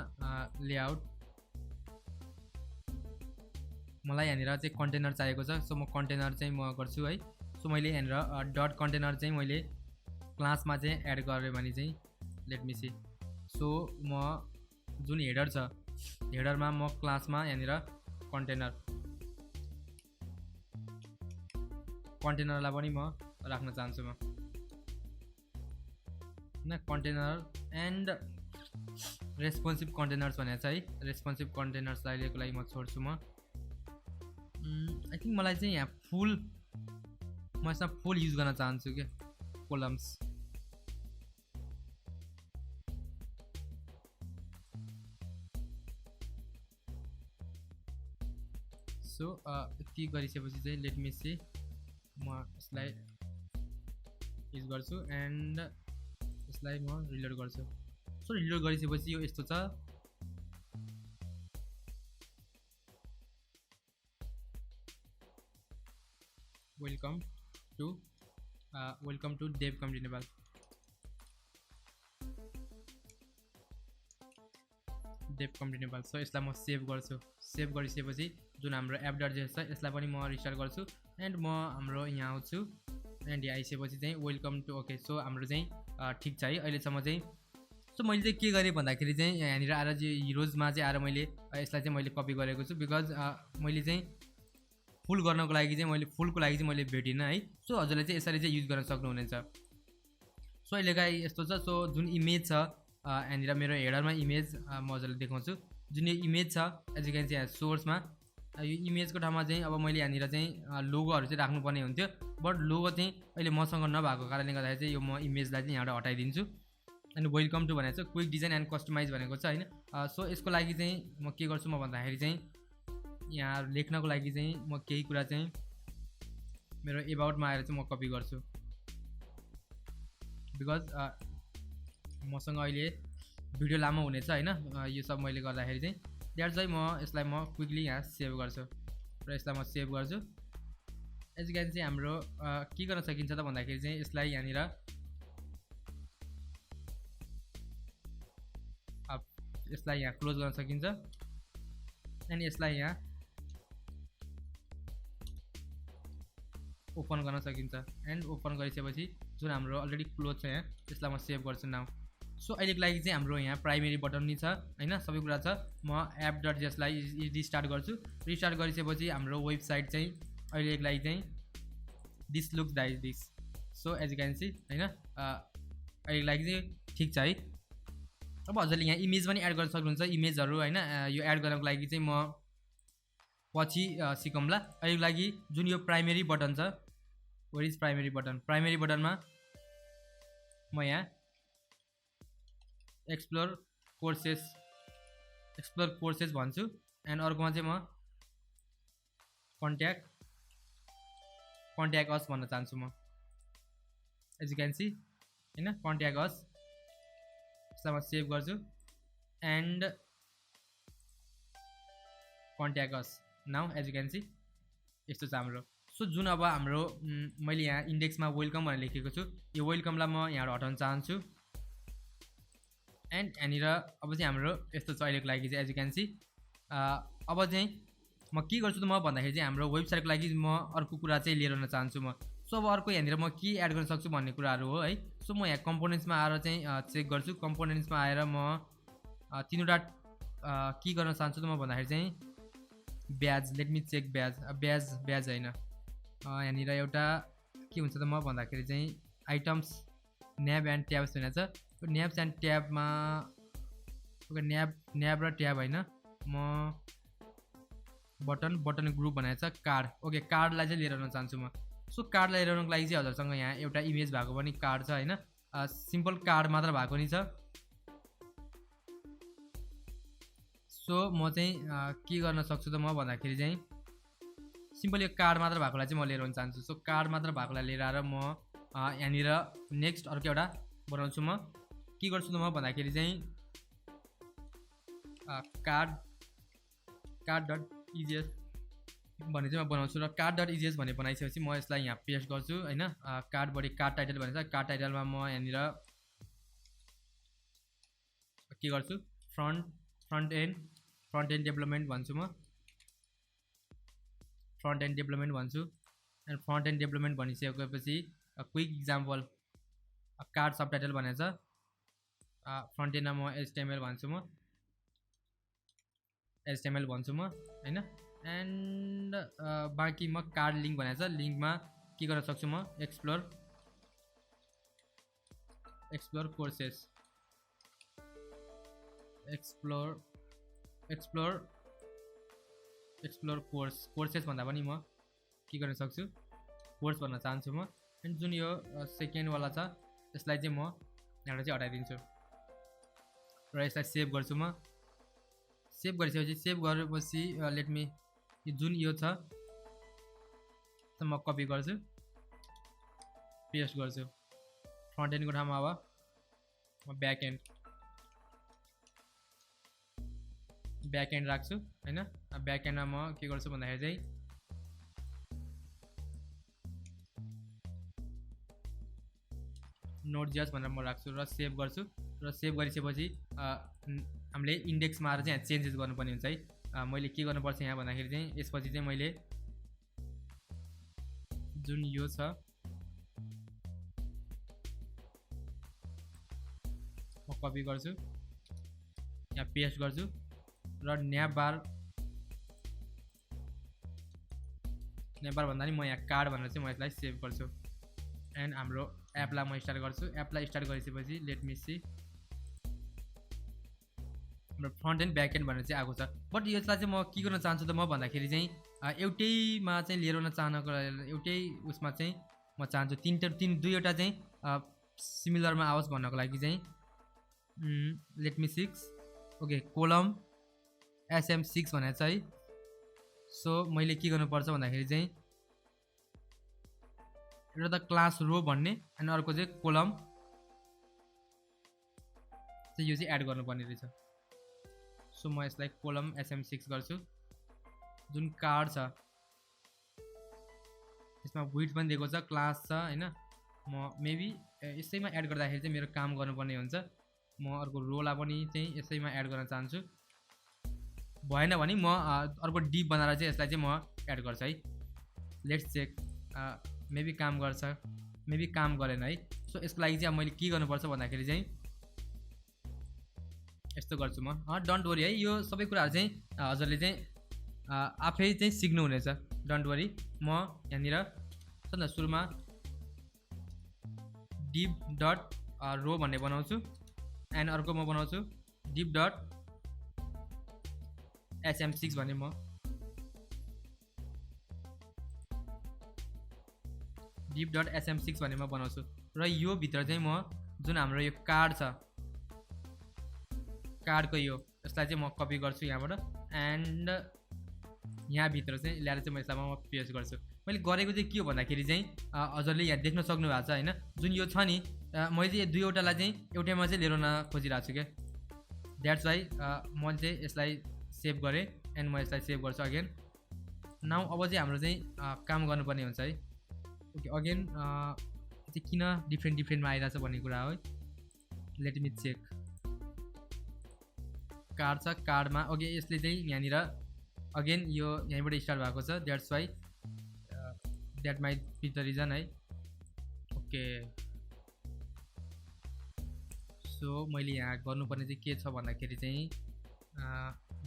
लेआउट मलाई यहाँनिर चाहिँ कन्टेनर चाहिएको छ सो म कन्टेनर चाहिँ म गर्छु है सो मैले यहाँनिर डट कन्टेनर चाहिँ मैले क्लासमा चाहिँ एड गरेँ भने चाहिँ लेट मी सी सो म जुन हेडर छ हेडरमा म क्लासमा यहाँनिर कन्टेनरलाई पनि म राख्न चाहन्छु म हैन कन्टेनर एन्ड रेस्पोन्सिभ कन्टेनर्स भनेको छ है रेस्पोन्सिभ कन्टेनर्सलाई लिएको लागि म छोड्छु म आई थिंक मलाई चाहिँ यहाँ म यसमा फुल युज गर्न चाहन्छु के कोलम्स सो यति गरिसकेपछि चाहिँ लेट मी सी म यसलाई युज गर्छु एन्ड यसलाई म रिलोड गर्छु सो रिलोड गरिसकेपछि यो यस्तो छ welcome to dev community Nepal so यसलाई म सेभ गर्छु सेभ गरिसकेपछि जुन हाम्रो app.js छ यसलाई पनि म रिस्टार्ट गर्छु एन्ड म हाम्रो यहाँ आउँछु एन्ड यहाँ आइसकेपछि चाहिँ वेलकम टु ओके सो हाम्रो चाहिँ ठिक छ है अहिलेसम्म चाहिँ सो मैले चाहिँ के गरेँ भन्दाखेरि चाहिँ यहाँनिर आएर चाहिँ हिरोजमा चाहिँ आएर मैले यसलाई चाहिँ मैले कपी गरेको छु बिकज मैले चाहिँ फुल गर्नको लागि चाहिँ मैले भेटिनँ है सो हजुरले चाहिँ यसरी चाहिँ युज गर्न सक्नुहुनेछ सो अहिले गाई यस्तो छ सो जुन इमेज छ यहाँनिर मेरो हेडरमा इमेज म हजुरलाई देखाउँछु जुन यो इमेज छ एज यु क्यान सी यहाँ सोर्समा यो इमेजको ठाउँमा चाहिँ अब मैले यहाँनिर चाहिँ लोगोहरू चाहिँ राख्नुपर्ने हुन्थ्यो बट लोगो चाहिँ अहिले मसँग नभएको कारणले गर्दाखेरि चाहिँ यो म इमेजलाई चाहिँ यहाँबाट हटाइदिन्छु अनि वेलकम टु भनेको छ क्विक डिजाइन एन्ड कस्टमाइज भनेको छ होइन सो यसको लागि चाहिँ म के गर्छु म भन्दाखेरि चाहिँ यहाँ लेख्नको लागि चाहिँ म केही कुरा चाहिँ मेरो एबाउटमा आएर चाहिँ म कपी गर्छु बिकज मसँग अहिले भिडियो लामो हुनेछ होइन यो सब मैले गर्दाखेरि चाहिँ द्याट्स वाइ म यसलाई म क्विकली यहाँ सेभ गर्छु र यसलाई म सेभ गर्छु एज यु क्यान चाहिँ हाम्रो के गर्न सकिन्छ त भन्दाखेरि चाहिँ यसलाई यहाँनिर यसलाई यहाँ क्लोज गर्न सकिन्छ एन्ड यसलाई यहाँ ओपन गर्न सकिन्छ एन्ड ओपन गरिसकेपछि जुन हाम्रो अलरेडी क्लोज छ यहाँ त्यसलाई म सेभ गर्छु नाउ सो अहिलेको लागि चाहिँ हाम्रो यहाँ प्राइमेरी बटन नि छ हैन सबै कुरा छ म app.js लाई रिस्टार्ट गर्छु रिस्टार्ट गरिसकेपछि हाम्रो वेबसाइट चाहिँ अहिलेको लागि चाहिँ this looks like this so as you can see हैन अहिलेको लागि चाहिँ ठिक छ है अब हजुरले यहाँ इमेज पनि एड गर्न सक्नुहुन्छ इमेजहरू हैन यो एड गर्नको लागि चाहिँ म पछि सिकौँला अहिलेको लागि जुन यो प्राइमेरी बटन छ वेयर इज प्राइमेरी बटनमा म यहाँ एक्सप्लोर कोर्सेस भन्छु एन्ड अर्कोमा चाहिँ म कन्ट्याक्ट अस भन्न चाहन्छु म एज यु क्यान सी हैन कन्ट्याक्ट अस यसलाई म सेभ गर्छु and contact us now as you can see यस्तो छ हाम्रो सो जुन अब हाम्रो मैले यहाँ इन्डेक्समा वेलकम भनेर लेखेको छु यो वेलकमलाई म यहाँबाट हटाउन चाहन्छु एन्ड यहाँनिर अब चाहिँ हाम्रो यस्तो छ अहिलेको लागि चाहिँ एज यु क्यान सी अब चाहिँ म के गर्छु त म भन्दाखेरि चाहिँ हाम्रो वेबसाइटको लागि म अर्को कुरा चाहिँ लिएर आउन चाहन्छु म सो अब अर्को यहाँनिर म के एड गर्न सक्छु भन्ने कुराहरू हो है सो म यहाँ कम्पोनेन्ट्समा आएर चाहिँ चेक गर्छु कम्पोनेन्ट्समा आएर म तीनवटा के गर्न चाहन्छु त म भन्दाखेरि चाहिँ ब्याज, लेट मी चेक ब्याज, ब्याज होइन, यहाँनिर एउटा के हुन्छ त म भन्दाखेरि चाहिँ आइटम्स न्याब एन्ड ट्याब्स भनेको छ। न्याब्स एन्ड ट्याबमा ओके न्याब र ट्याब होइन, म बटन ग्रुप भनेको छ कार्ड। ओके कार्डलाई चाहिँ लिएर आउन चाहन्छु म। सो कार्डलाई लिएर आउनुको लागि चाहिँ हजुरसँग यहाँ एउटा इमेज भएको पनि कार्ड छ होइन, सिम्पल कार्ड मात्र भएको नि छ। सो म चाहिँ के गर्न सक्छु त म भन्दाखेरि चाहिँ सिम्पल यो कार्ड मात्र भएकोलाई चाहिँ म लिएर आउन चाहन्छु। सो कार्ड मात्र भएकोलाई लिएर आएर म यहाँनिर नेक्स्ट अर्को एउटा बनाउँछु। म के गर्छु त म भन्दाखेरि चाहिँ कार्ड डट इजिएस भन्ने चाहिँ म बनाउँछु र कार्ड डट इजिएस भन्ने बनाइसकेपछि म यसलाई यहाँ पेस्ट गर्छु होइन। कार्ड बडी कार्ड टाइटल भनेको छ, कार्ड टाइटलमा म यहाँनिर के गर्छु फ्रन्ट एन्ड डेभलपमेन्ट भन्छु। म फ्रन्ट एन्ड डेभलपमेन्ट भन्छु एन्ड फ्रन्ट एन्ड डेभलपमेन्ट भनिसकेपछि क्विक इक्जाम्पल कार्ड सब टाइटल भनेको छ। फ्रन्ट एन्डमा म HTML भन्छु, म HTML भन्छु म होइन। एन्ड बाँकी म कार्ड लिङ्क भनेको छ, लिङ्कमा के गर्न सक्छु म एक्सप्लोर कोर्सेस, एक्सप्लोर कोर्सेस भन्दा पनि म के गर्न सक्छु कोर्स भन्न चाहन्छु म। एन्ड जुन यो सेकेन्डवाला छ यसलाई चाहिँ म यहाँबाट चाहिँ हटाइदिन्छु र यसलाई सेभ गर्छु। म सेभ गरिसकेपछि सेभ गरेपछि लेट मी जुन यो छ म कपी गर्छु पेस्ट गर्छु फ्रन्ट एन्डको ठाउँमा। अब म ब्याक एन्ड राख्छु होइन। ब्याक एन्डमा म के गर्छु भन्दाखेरि चाहिँ नोट.js भनेर म राख्छु र सेभ गर्छु र सेभ गरिसकेपछि हामीले इन्डेक्समा आएर चाहिँ यहाँ चेन्जेस गर्नुपर्ने हुन्छ है। मैले के गर्नुपर्छ यहाँ भन्दाखेरि चाहिँ यसपछि चाहिँ मैले जुन यो छ म कपी गर्छु यहाँ पेस्ट गर्छु र न्याब बार भन्दा नि म यहाँ कार्ड भनेर चाहिँ म यसलाई सेभ गर्छु एन्ड हाम्रो एपलाई म स्टार्ट गर्छु। एपलाई स्टार्ट गरिसकेपछि लेट मी सी हाम्रो फ्रन्ट एन्ड ब्याक एन्ड भनेर चाहिँ आएको छ। बट यसलाई चाहिँ म के गर्न चाहन्छु त म भन्दाखेरि चाहिँ एउटैमा चाहिँ लिएर आउन चाहनको एउटै उसमा चाहिँ म चाहन्छु दुईवटा चाहिँ सिमिलरमा आओस् भन्नको लागि चाहिँ let me 6 okay kolam SM6 भनेको छ है। सो मैले के गर्नुपर्छ भन्दाखेरि चाहिँ एउटा त क्लास रो भन्ने अनि अर्को चाहिँ कोलम चाहिँ यो चाहिँ एड गर्नुपर्ने रहेछ। सो म यसलाई कोलम SM6 गर्छु। जुन कार्ड छ यसमा विड्थ पनि दिएको छ, क्लास छ होइन। म मेबी यसैमा एड गर्दाखेरि चाहिँ मेरो काम गर्नुपर्ने हुन्छ। म अर्को रोलाई पनि चाहिँ यसैमा एड गर्न चाहन्छु, भएन भने म अर्को डिप बनाएर चाहिँ यसलाई चाहिँ म एड गर्छु है। लेट्स चेक मेबी काम गर्छ मेबी काम गरेन है। सो यसको लागि चाहिँ अब मैले के गर्नुपर्छ भन्दाखेरि चाहिँ यस्तो गर्छु म। डोन्ट वरी है, यो सबै कुराहरू चाहिँ हजुरले चाहिँ आफै चाहिँ सिक्नुहुनेछ, डोन्ट वरी। म यहाँनिर सुरुमा डिप डट रो भन्ने बनाउँछु एन्ड अर्को म बनाउँछु डिप डट SM6 भन्ने म डिप डट SM6 भन्ने म बनाउँछु र यो भित्र चाहिँ म जुन हाम्रो यो कार्ड छ कार्डको यसलाई चाहिँ म कपी गर्छु यहाँबाट एन्ड यहाँभित्र चाहिँ ल्याएर चाहिँ म यसलाई म पेस्ट गर्छु। मैले गरेको चाहिँ के हो भन्दाखेरि चाहिँ हजुरले यहाँ देख्न सक्नु भएको छ होइन। जुन यो छ नि मैले चाहिँ दुईवटालाई चाहिँ एउटैमा चाहिँ लिएर आउन खोजिरहेको छु क्या। द्याट्स वाइ म चाहिँ यसलाई सेभ गरेँ एन्ड म यसलाई सेभ गर्छु अगेन। नाउ अब चाहिँ हाम्रो चाहिँ काम गर्नुपर्ने हुन्छ है। ओके अगेन चाहिँ किन डिफ्रेन्टमा आइरहेछ भन्ने कुरा हो है। लेट मी चेक कार्ड छ, कार्डमा ओके यसले चाहिँ यहाँनिर अगेन यो यहीँबाट स्टार्ट भएको छ। That's why that might be the reason है। ओके सो मैले यहाँ गर्नुपर्ने चाहिँ के छ भन्दाखेरि चाहिँ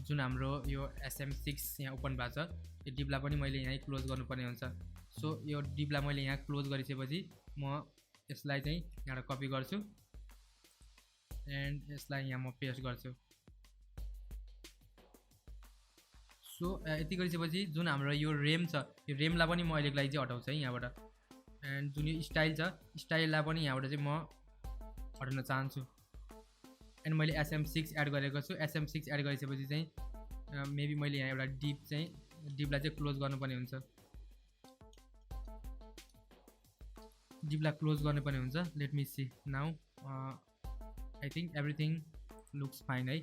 जुन हाम्रो यो SM6 यहाँ ओपन भएको छ यो डिपलाई पनि मैले यहीँ क्लोज गर्नुपर्ने हुन्छ। सो यो डिपलाई मैले यहाँ क्लोज गरिसकेपछि म यसलाई चाहिँ यहाँबाट कपी गर्छु एन्ड यसलाई यहाँ म पेस्ट गर्छु। सो यति गरिसकेपछि जुन हाम्रो यो रेम छ यो रेमलाई पनि म अहिलेको लागि चाहिँ हटाउँछु है यहाँबाट। एन्ड जुन यो स्टाइल छ स्टाइललाई पनि यहाँबाट चाहिँ म हटाउन चाहन्छु। एन्ड मैले SM6 एड गरेको छु। SM6 एड गरिसकेपछि चाहिँ मेबी मैले यहाँ एउटा डिपलाई चाहिँ क्लोज गर्नुपर्ने हुन्छ। डिपलाई क्लोज गर्नुपर्ने हुन्छ। Let me see now I think everything looks fine है।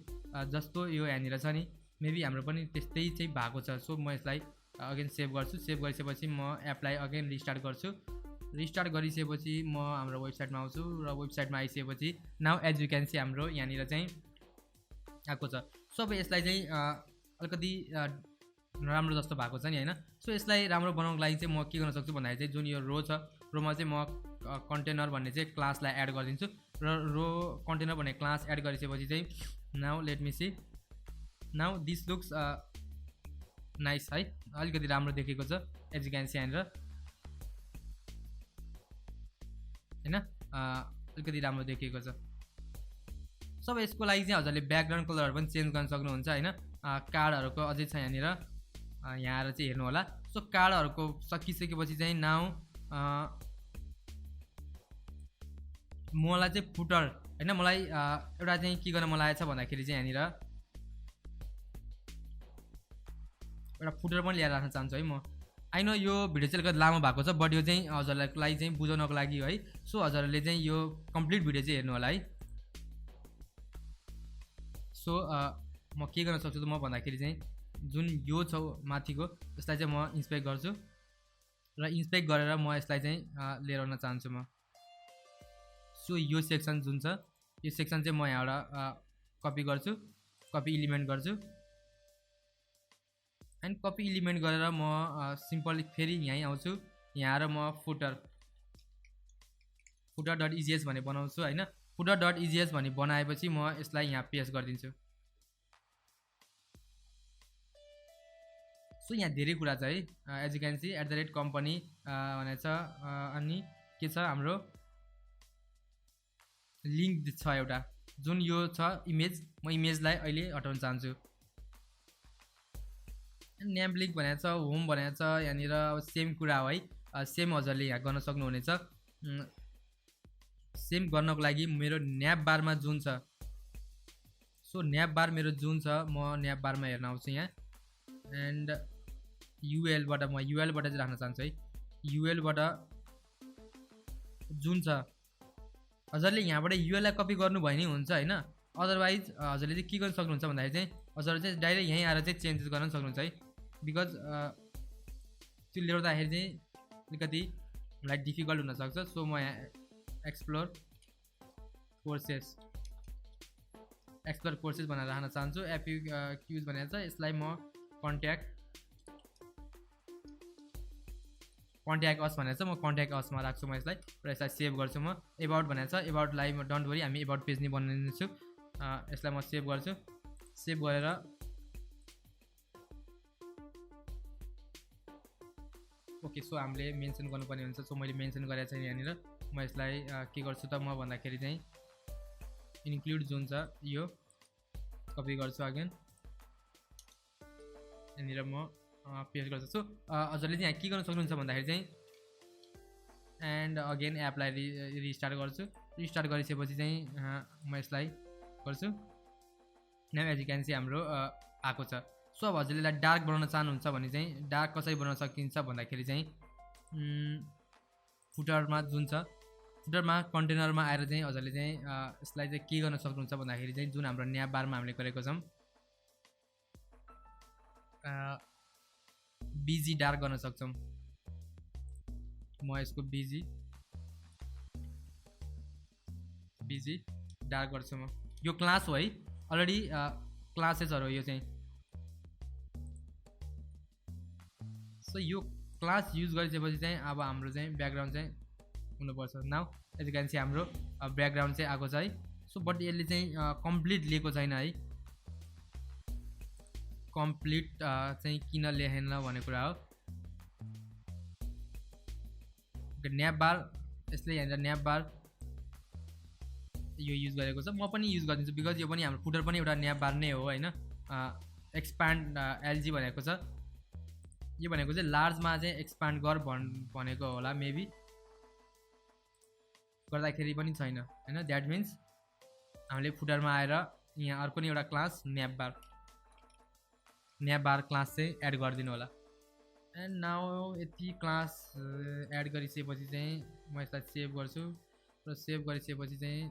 जस्तो यो यहाँनिर छ नि मेबी हाम्रो पनि त्यस्तै चाहिँ भएको छ। सो म यसलाई अगेन सेभ गर्छु। सेभ गरिसकेपछि म एपलाई अगेन रिस्टार्ट गर्छु। रिस्टार्ट गरिसकेपछि म हाम्रो वेबसाइटमा आउँछु र वेबसाइटमा आइसकेपछि now as you can see हाम्रो यहाँनिर चाहिँ आएको छ। सो अब यसलाई चाहिँ अलिकति राम्रो जस्तो भएको छ नि होइन। सो यसलाई राम्रो बनाउनको लागि चाहिँ म के गर्न सक्छु भन्दाखेरि चाहिँ जुन यो रो छ रोमा चाहिँ म कन्टेनर भन्ने चाहिँ क्लासलाई एड गरिदिन्छु र रो कन्टेनर भन्ने क्लास एड गरिसकेपछि चाहिँ now let me see now this looks nice है। अलिकति राम्रो देखेको छ एज यु क्यान सी यहाँनिर होइन अलिकति राम्रो देखिएको छ। सब यसको लागि चाहिँ हजुरले ब्याकग्राउन्ड कलरहरू पनि चेन्ज गर्न सक्नुहुन्छ होइन। कार्डहरूको अझै छ यहाँनिर यहाँ आएर चाहिँ हेर्नु होला। सो कार्डहरूको सकिसकेपछि चाहिँ नाउ मलाई चाहिँ फुटर होइन मलाई एउटा चाहिँ के गर्न मन लागेको छ भन्दाखेरि चाहिँ यहाँनिर एउटा फुटर पनि ल्याएर राख्न चाहन्छु है म। आई नो यो भिडियो चाहिँ अलिकति लामो भएको छ बट यो चाहिँ हजुरलाई चाहिँ बुझाउनको लागि है। सो हजुरहरूले चाहिँ यो कम्प्लिट भिडियो चाहिँ हेर्नु होला है। सो म के गर्न सक्छु त म भन्दाखेरि चाहिँ जुन यो छ माथिको यसलाई चाहिँ म इन्सपेक्ट गर्छु र इन्सपेक्ट गरेर म यसलाई चाहिँ लिएर आउन चाहन्छु म। सो यो सेक्सन जुन छ यो सेक्सन चाहिँ म यहाँबाट कपी गर्छु कपी इलिमेन्ट गर्छु एन्ड कपी इलिमेन्ट गरेर म सिम्पली फेरि यहीँ आउँछु। यहाँ आएर म फुटर डट इजिएस भन्ने बनाउँछु होइन। फुटर डट इजिएस भन्ने बनाएपछि म यसलाई यहाँ पेस्ट गरिदिन्छु। सो यहाँ धेरै कुरा छ है as you can see @company भनेको छ अनि के छ हाम्रो लिङ्क छ एउटा जुन यो छ इमेज म इमेजलाई अहिले हटाउन चाहन्छु। नेम लिङ्क भनेको छ होम भनेको छ यहाँनिर सेम कुरा हो है। सेम हजुरले यहाँ गर्न सक्नुहुनेछ। सेम गर्नको लागि मेरो न्याप बारमा जुन छ सो न्याप बार मेरो जुन छ म न्याप बारमा हेर्न आउँछु यहाँ एन्ड युएलबाट म युएलबाट चाहिँ राख्न चाहन्छु है। युएलबाट जुन छ हजुरले यहाँबाट युएललाई कपी गर्नुभयो नि हुन्छ होइन। अदरवाइज हजुरले चाहिँ के गर्न सक्नुहुन्छ भन्दाखेरि चाहिँ हजुरले चाहिँ डाइरेक्ट यहीँ आएर चाहिँ चेन्जेस गर्न सक्नुहुन्छ है। बिकज त्यो ल्याउँदाखेरि चाहिँ अलिकति लाइक डिफिकल्ट हुनसक्छ। सो म यहाँ एक्सप्लोर कोर्सेस भनेर राख्न चाहन्छु। एफयुक्युज भनेर छ यसलाई म कन्ट्याक्ट अस भनेर छ म कन्ट्याक्ट असमा राख्छु म यसलाई र यसलाई सेभ गर्छु म। एबाउट भनेर छ एबाउटलाई म डोन्ट वरी हामी एबाउट पेज नै बनाइदिन्छु। यसलाई म सेभ गर्छु। सेभ गरेर ओके सो हामीले मेन्सन गर्नुपर्ने हुन्छ। सो मैले मेन्सन गरेको छैन यहाँनिर। म यसलाई के गर्छु त म भन्दाखेरि चाहिँ इन्क्लुड जुन छ यो कपी गर्छु अगेन यहाँनिर म पेस्ट गर्छु। सो हजुरले चाहिँ यहाँ के गर्न सक्नुहुन्छ भन्दाखेरि चाहिँ एन्ड अगेन एपलाई रिस्टार्ट गर्छु। रिस्टार्ट गरिसकेपछि चाहिँ म यसलाई गर्छु। Now as you can see हाम्रो आएको छ। सो अब हजुरले यसलाई डार्क बनाउन चाहनुहुन्छ भने चाहिँ डार्क कसरी बनाउन सकिन्छ भन्दाखेरि चाहिँ फुटरमा जुन छ फुटरमा कन्टेनरमा आएर चाहिँ हजुरले चाहिँ यसलाई चाहिँ के गर्न सक्नुहुन्छ भन्दाखेरि चाहिँ जुन हाम्रो न्याप बारमा हामीले गरेको छौँ बिजी डार्क गर्न सक्छौँ। म यसको बिजी डार्क गर्छु म। यो क्लास हो है अलरेडी क्लासेसहरू हो यो चाहिँ। सो यो क्लास युज गरिसकेपछि चाहिँ अब हाम्रो चाहिँ ब्याकग्राउन्ड चाहिँ हुनुपर्छ। Now as you can see हाम्रो ब्याकग्राउन्ड चाहिँ आएको छ है। सो सो बट यसले चाहिँ कम्प्लिट लिएको छैन है, कम्प्लिट चाहिँ किन लेखेन भन्ने कुरा हो। न्याप बार, यसले यहाँनिर न्याप बार यो युज गरेको छ, म पनि युज गरिदिन्छु बिकज यो पनि हाम्रो फुटर पनि एउटा न्याप बार नै हो होइन। एक्सपान्ड एलजी भनेको छ, यो भनेको चाहिँ लार्जमा चाहिँ एक्सपान्ड गर भनेको होला मेबी, गर्दाखेरि पनि छैन होइन। द्याट मिन्स हामीले फुटरमा आएर यहाँ अर्को नि एउटा क्लास न्याप बार क्लास चाहिँ एड गरिदिनु होला। एन्ड नाउ यति क्लास एड गरिसकेपछि चाहिँ म यसलाई सेभ गर्छु र सेभ गरिसकेपछि चाहिँ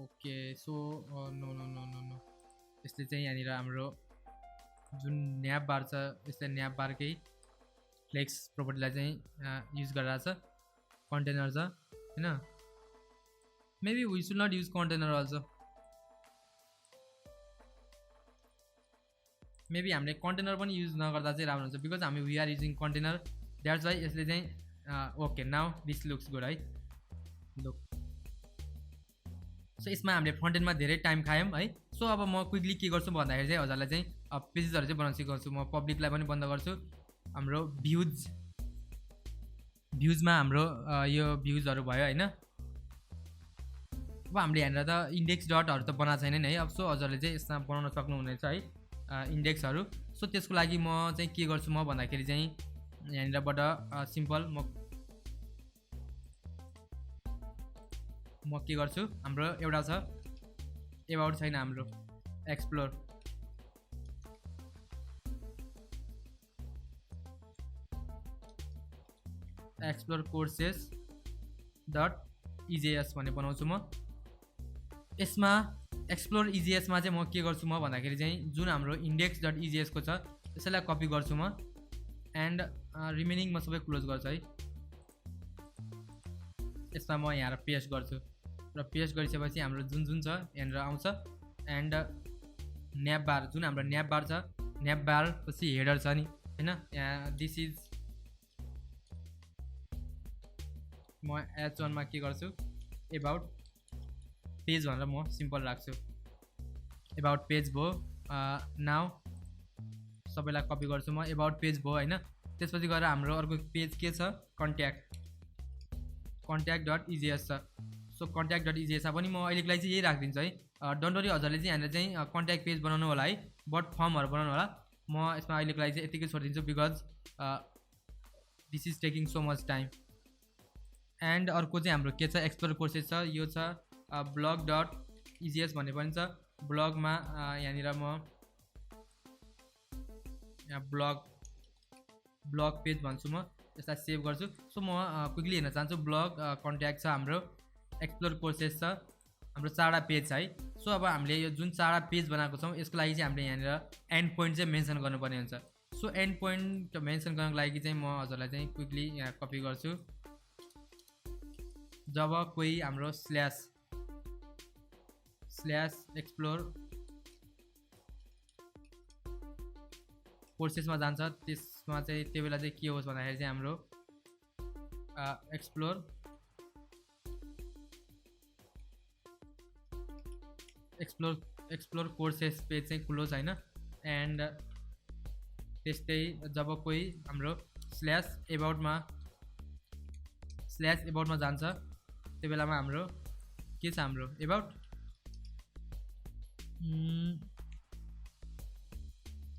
okay. So no no no no no यसले चाहिँ यहाँनिर हाम्रो जुन न्याप बार छ यसले न्याप बारकै फ्लेक्स प्रोपर्टीलाई चाहिँ युज गरिरहेछ, कन्टेनर छ होइन। Maybe we should not use container also, maybe हामीले कन्टेनर पनि युज नगर्दा चाहिँ राम्रो हुन्छ बिकज हामी we are using container, that's why यसले चाहिँ okay now this looks good है। लुक सो यसमा हामीले फ्रन्ट एन्डमा धेरै टाइम खायौँ है। सो अब म क्विकली के गर्छु भन्दाखेरि चाहिँ हजुरलाई चाहिँ पेजेसहरू चाहिँ बनाउन सिकाउँछु। म पब्लिकलाई पनि बन्द गर्छु, हाम्रो भ्युजमा हाम्रो यो भ्युजहरू भयो होइन। अब हामीले यहाँनिर त इन्डेक्स डटहरू त बनाएको छैन नि है। अब सो हजुरले चाहिँ यसमा बनाउन सक्नुहुनेछ है इन्डेक्सहरू। सो त्यसको लागि म चाहिँ के गर्छु म भन्दाखेरि चाहिँ यहाँनिरबाट सिम्पल म के गर्छु, हाम्रो एउटा छ एबाउट छैन, हाम्रो एक्सप्लोर कोर्सेस डट इजेएस भन्ने बनाउँछु म। यसमा एक्सप्लोर इजिएसमा चाहिँ म के गर्छु म भन्दाखेरि चाहिँ जुन हाम्रो इन्डेक्स डट इजिएसको छ त्यसैलाई कपी गर्छु म एन्ड रिमेनिङ म सबै क्लोज गर्छु है। यसमा म यहाँ पेस्ट गर्छु र पेस्ट गरिसकेपछि हाम्रो जुन जुन छ यहाँनिर आउँछ एन्ड न्याप बार, जुन हाम्रो न्याप बार छ, न्याप बार पछि हेडर छ नि होइन। यहाँ दिस इज म H1 मा के गर्छु एबाउट पेज भनेर म सिम्पल राख्छु, एबाउट पेज भयो। नाउ सबैलाई कपी गर्छु म, एबाउट पेज भयो होइन। त्यसपछि गएर हाम्रो अर्को पेज के छ कन्ट्याक्ट डट इजिएस छ। सो कन्ट्याक्ट डट इजिएसमा पनि म अहिलेको लागि चाहिँ यही राखिदिन्छु है। डोन्ट वरी हजुरले चाहिँ यहाँनिर चाहिँ कन्ट्याक्ट पेज बनाउनु होला है, बट फर्महरू बनाउनु होला। म यसमा अहिलेको लागि चाहिँ यतिकै छोडिदिन्छु because this is taking so much time. And अर्को चाहिँ हाम्रो के छ एक्सप्लोर कोर्सेस छ, यो छ ब्लग डट इजिएस भन्ने पनि छ। ब्लगमा यहाँनिर म यहाँ ब्लग पेज भन्छु, म यसलाई सेभ गर्छु। सो म क्विकली हेर्न चाहन्छु ब्लग कन्ट्याक्ट छ, हाम्रो एक्सप्लोर कोर्सेस छ, हाम्रो 4वटा पेज छ है। सो अब हामीले यो जुन 4वटा पेज बनाएको छौँ यसको लागि चाहिँ हामीले यहाँनिर एन्ड पोइन्ट चाहिँ मेन्सन गर्नुपर्ने हुन्छ। सो एन्ड पोइन्ट मेन्सन गर्नको लागि चाहिँ म हजुरलाई चाहिँ क्विकली यहाँ कपी गर्छु। जब कोही हाम्रो स्ल्यास एक्सप्लोर कोर्सेसमा जान्छ त्यसमा चाहिँ त्यो बेला चाहिँ के होस् भन्दाखेरि चाहिँ हाम्रो एक्सप्लोर कोर्सेस पेज चाहिँ क्लोज होइन। एन्ड त्यस्तै जब कोही हाम्रो स्ल्यास एबाउटमा जान्छ त्यो बेलामा हाम्रो के छ हाम्रो एबाउट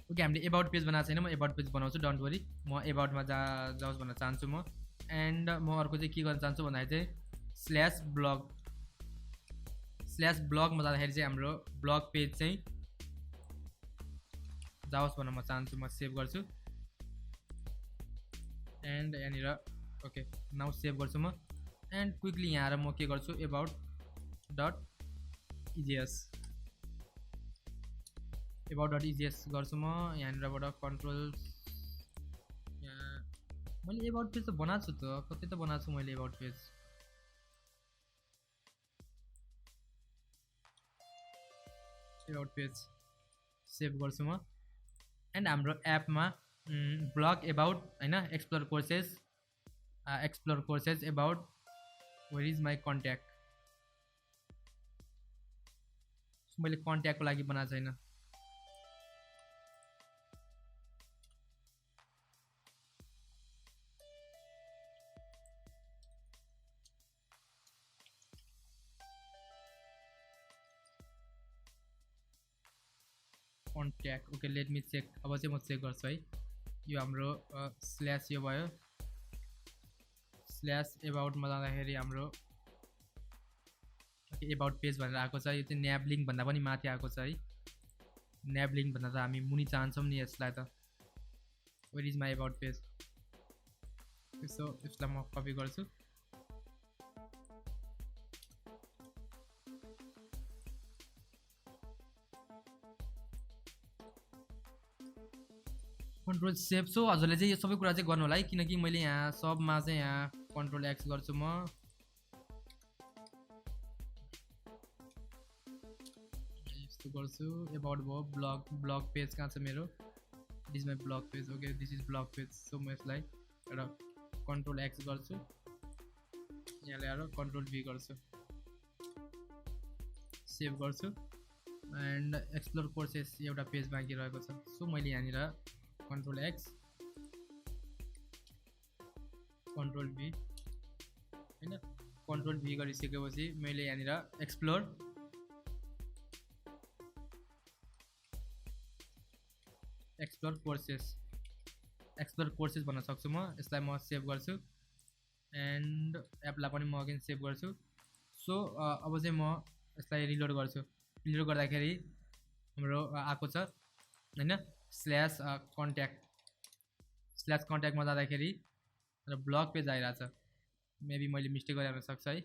ओके। हामीले एबाउट पेज बनाएको छैन, म एबाउट पेज बनाउँछु, डोन्ट वरी। म एबाउटमा जाओस् भन्न चाहन्छु म। एन्ड म अर्को चाहिँ के गर्न चाहन्छु भन्दाखेरि चाहिँ स्ल्यास ब्लगमा जाँदाखेरि चाहिँ हाम्रो ब्लग पेज चाहिँ जाओस् भन्न म चाहन्छु, म सेभ गर्छु। एन्ड यहाँनिर ओके नाउ सेभ गर्छु म। एन्ड क्विकली यहाँ आएर म के गर्छु एबाउट डट इजिएस गर्छु म। यहाँनिरबाट कन्ट्रोल यहाँ मैले एबाउट पेज त बनाएको छु, त कतै त बनाएको छु मैले एबाउट पेज। सेभ गर्छु म। एन्ड हाम्रो एपमा ब्लग एबाउट होइन explore courses about where is my contact. मैले कन्ट्याक्टको लागि बनाएको छैन। Contact okay let me check. अब चाहिँ म चेक गर्छु है। यो हाम्रो स्ल्यास यो भयो, स्ल्यास एबाउटमा जाँदाखेरि हाम्रो एबाउट पेज भनेर आएको छ। यो चाहिँ न्याब लिङ्क भन्दा पनि माथि आएको छ है। न्याब लिङ्क भन्दा त हामी मुनि चाहन्छौँ नि यसलाई त। Where is my about page. So यसलाई म कपी गर्छु। Control save. सो हजुरले चाहिँ यो सबै कुरा चाहिँ गर्नु होला है, किनकि मैले यहाँ सबमा चाहिँ यहाँ कन्ट्रोल एक्स गर्छु म। यस्तो गर्छु। एबाउट भयो, ब्लग पेज कहाँ छ मेरो? It is my blog page. Okay this is blog page. So म यसलाई एउटा कन्ट्रोल एक्स गर्छु, यहाँ ल्याएर कन्ट्रोल भी गर्छु, सेभ गर्छु। एन्ड एक्सप्लोर कोर्सेस एउटा पेज बाँकी रहेको छ। सो मैले यहाँनिर कन्ट्रोल एक्स, कन्ट्रोल भी होइन, कन्ट्रोल भी गरिसकेपछि मैले यहाँनिर एक्सप्लोर कोर्सेस भन्न सक्छु म। यसलाई म सेभ गर्छु एन्ड एपलाई पनि म अगेन सेभ गर्छु। सो अब चाहिँ म यसलाई रिलोड गर्छु। रिलोड गर्दाखेरि हाम्रो आएको छ होइन स्ल्यास कन्ट्याक्टमा जाँदाखेरि र ब्लग पेज आइरहेछ। मेबी मैले मिस्टेक गरेर हुन सक्छ है।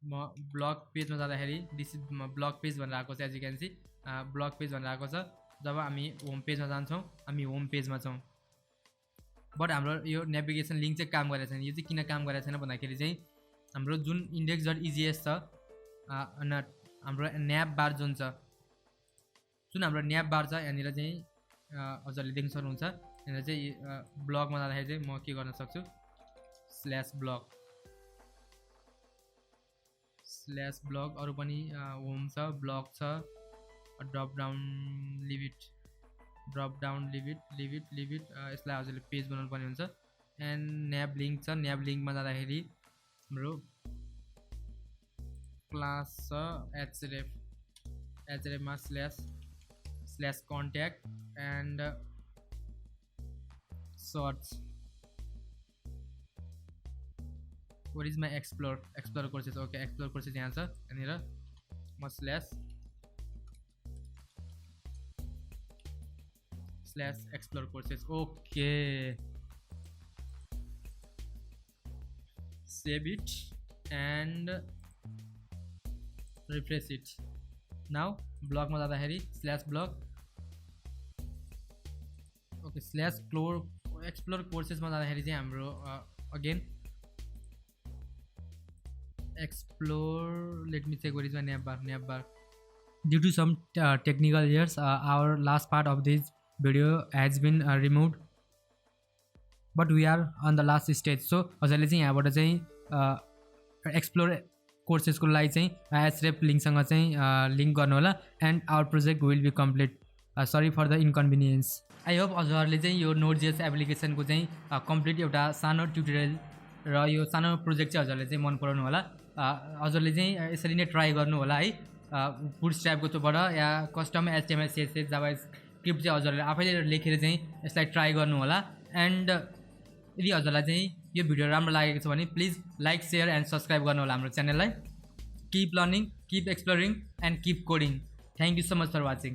म ब्लग पेजमा जाँदाखेरि दिस इज ब्लग पेज भनेर आएको छ। As you can see blog page भनेर आएको छ। जब हामी होम पेजमा जान्छौँ हामी होम पेजमा छौँ, बट हाम्रो यो नेभिगेसन लिङ्क चाहिँ काम गरेको छैन। यो चाहिँ किन काम गरेको छैन भन्दाखेरि चाहिँ हाम्रो जुन index.egs छ हाम्रो न्याब बार जुन छ, जुन हाम्रो न्याब बार छ यहाँनिर चाहिँ हजुरले देख्न सक्नुहुन्छ। यहाँनिर चाहिँ ब्लगमा जाँदाखेरि चाहिँ म के गर्न सक्छु, स्ल्यास ब्लग अरू पनि होम छ, ब्लग छ, ड्रप डाउन लिभ इट, यसलाई हजुरले पेज बनाउनु पर्ने हुन्छ। एन्ड न्याब लिङ्क छ, न्याब लिङ्कमा जाँदाखेरि हाम्रो क्लास छ hrefमा slash contact and search. Where is my explore courses. Okay explore courses यहाँ छ। यहाँनिर म slash explore courses. Okay save it and refresh it. Now ब्लगमा जाँदाखेरि स्ल्यास ब्लग। ओके एक्सप्लोर कोर्सेसमा जाँदाखेरि चाहिँ हाम्रो again explore let me check where is my nav bar. Due to some technical errors our last part of this video has been removed, but we are on the last stage. So हजुरले चाहिँ यहाँबाट चाहिँ explore कोर्सेसको लागि चाहिँ href लिङ्कसँग चाहिँ link गर्नु होला and our project will be complete. Sorry for the inconvenience. I hope हजुरहरूले चाहिँ यो Node.js एप्लिकेसनको चाहिँ कम्प्लिट एउटा सानो ट्युटोरियल र यो सानो प्रोजेक्ट चाहिँ हजुरले चाहिँ मन पराउनु होला। हजुरले चाहिँ यसरी नै ट्राई गर्नु होला है। बुटस्ट्र्यापको थ्रुबाट या कस्टम HTML CSS जाभास्क्रिप्ट चाहिँ हजुरले आफैले लेखेर चाहिँ यसलाई ट्राई गर्नु होला। एन्ड यदि हजुरलाई चाहिँ यो भिडियो राम्रो लागेको छ भने please like share and subscribe गर्नु होला हाम्रो च्यानललाई। Keep learning, keep exploring and keep coding. Thank you so much for watching.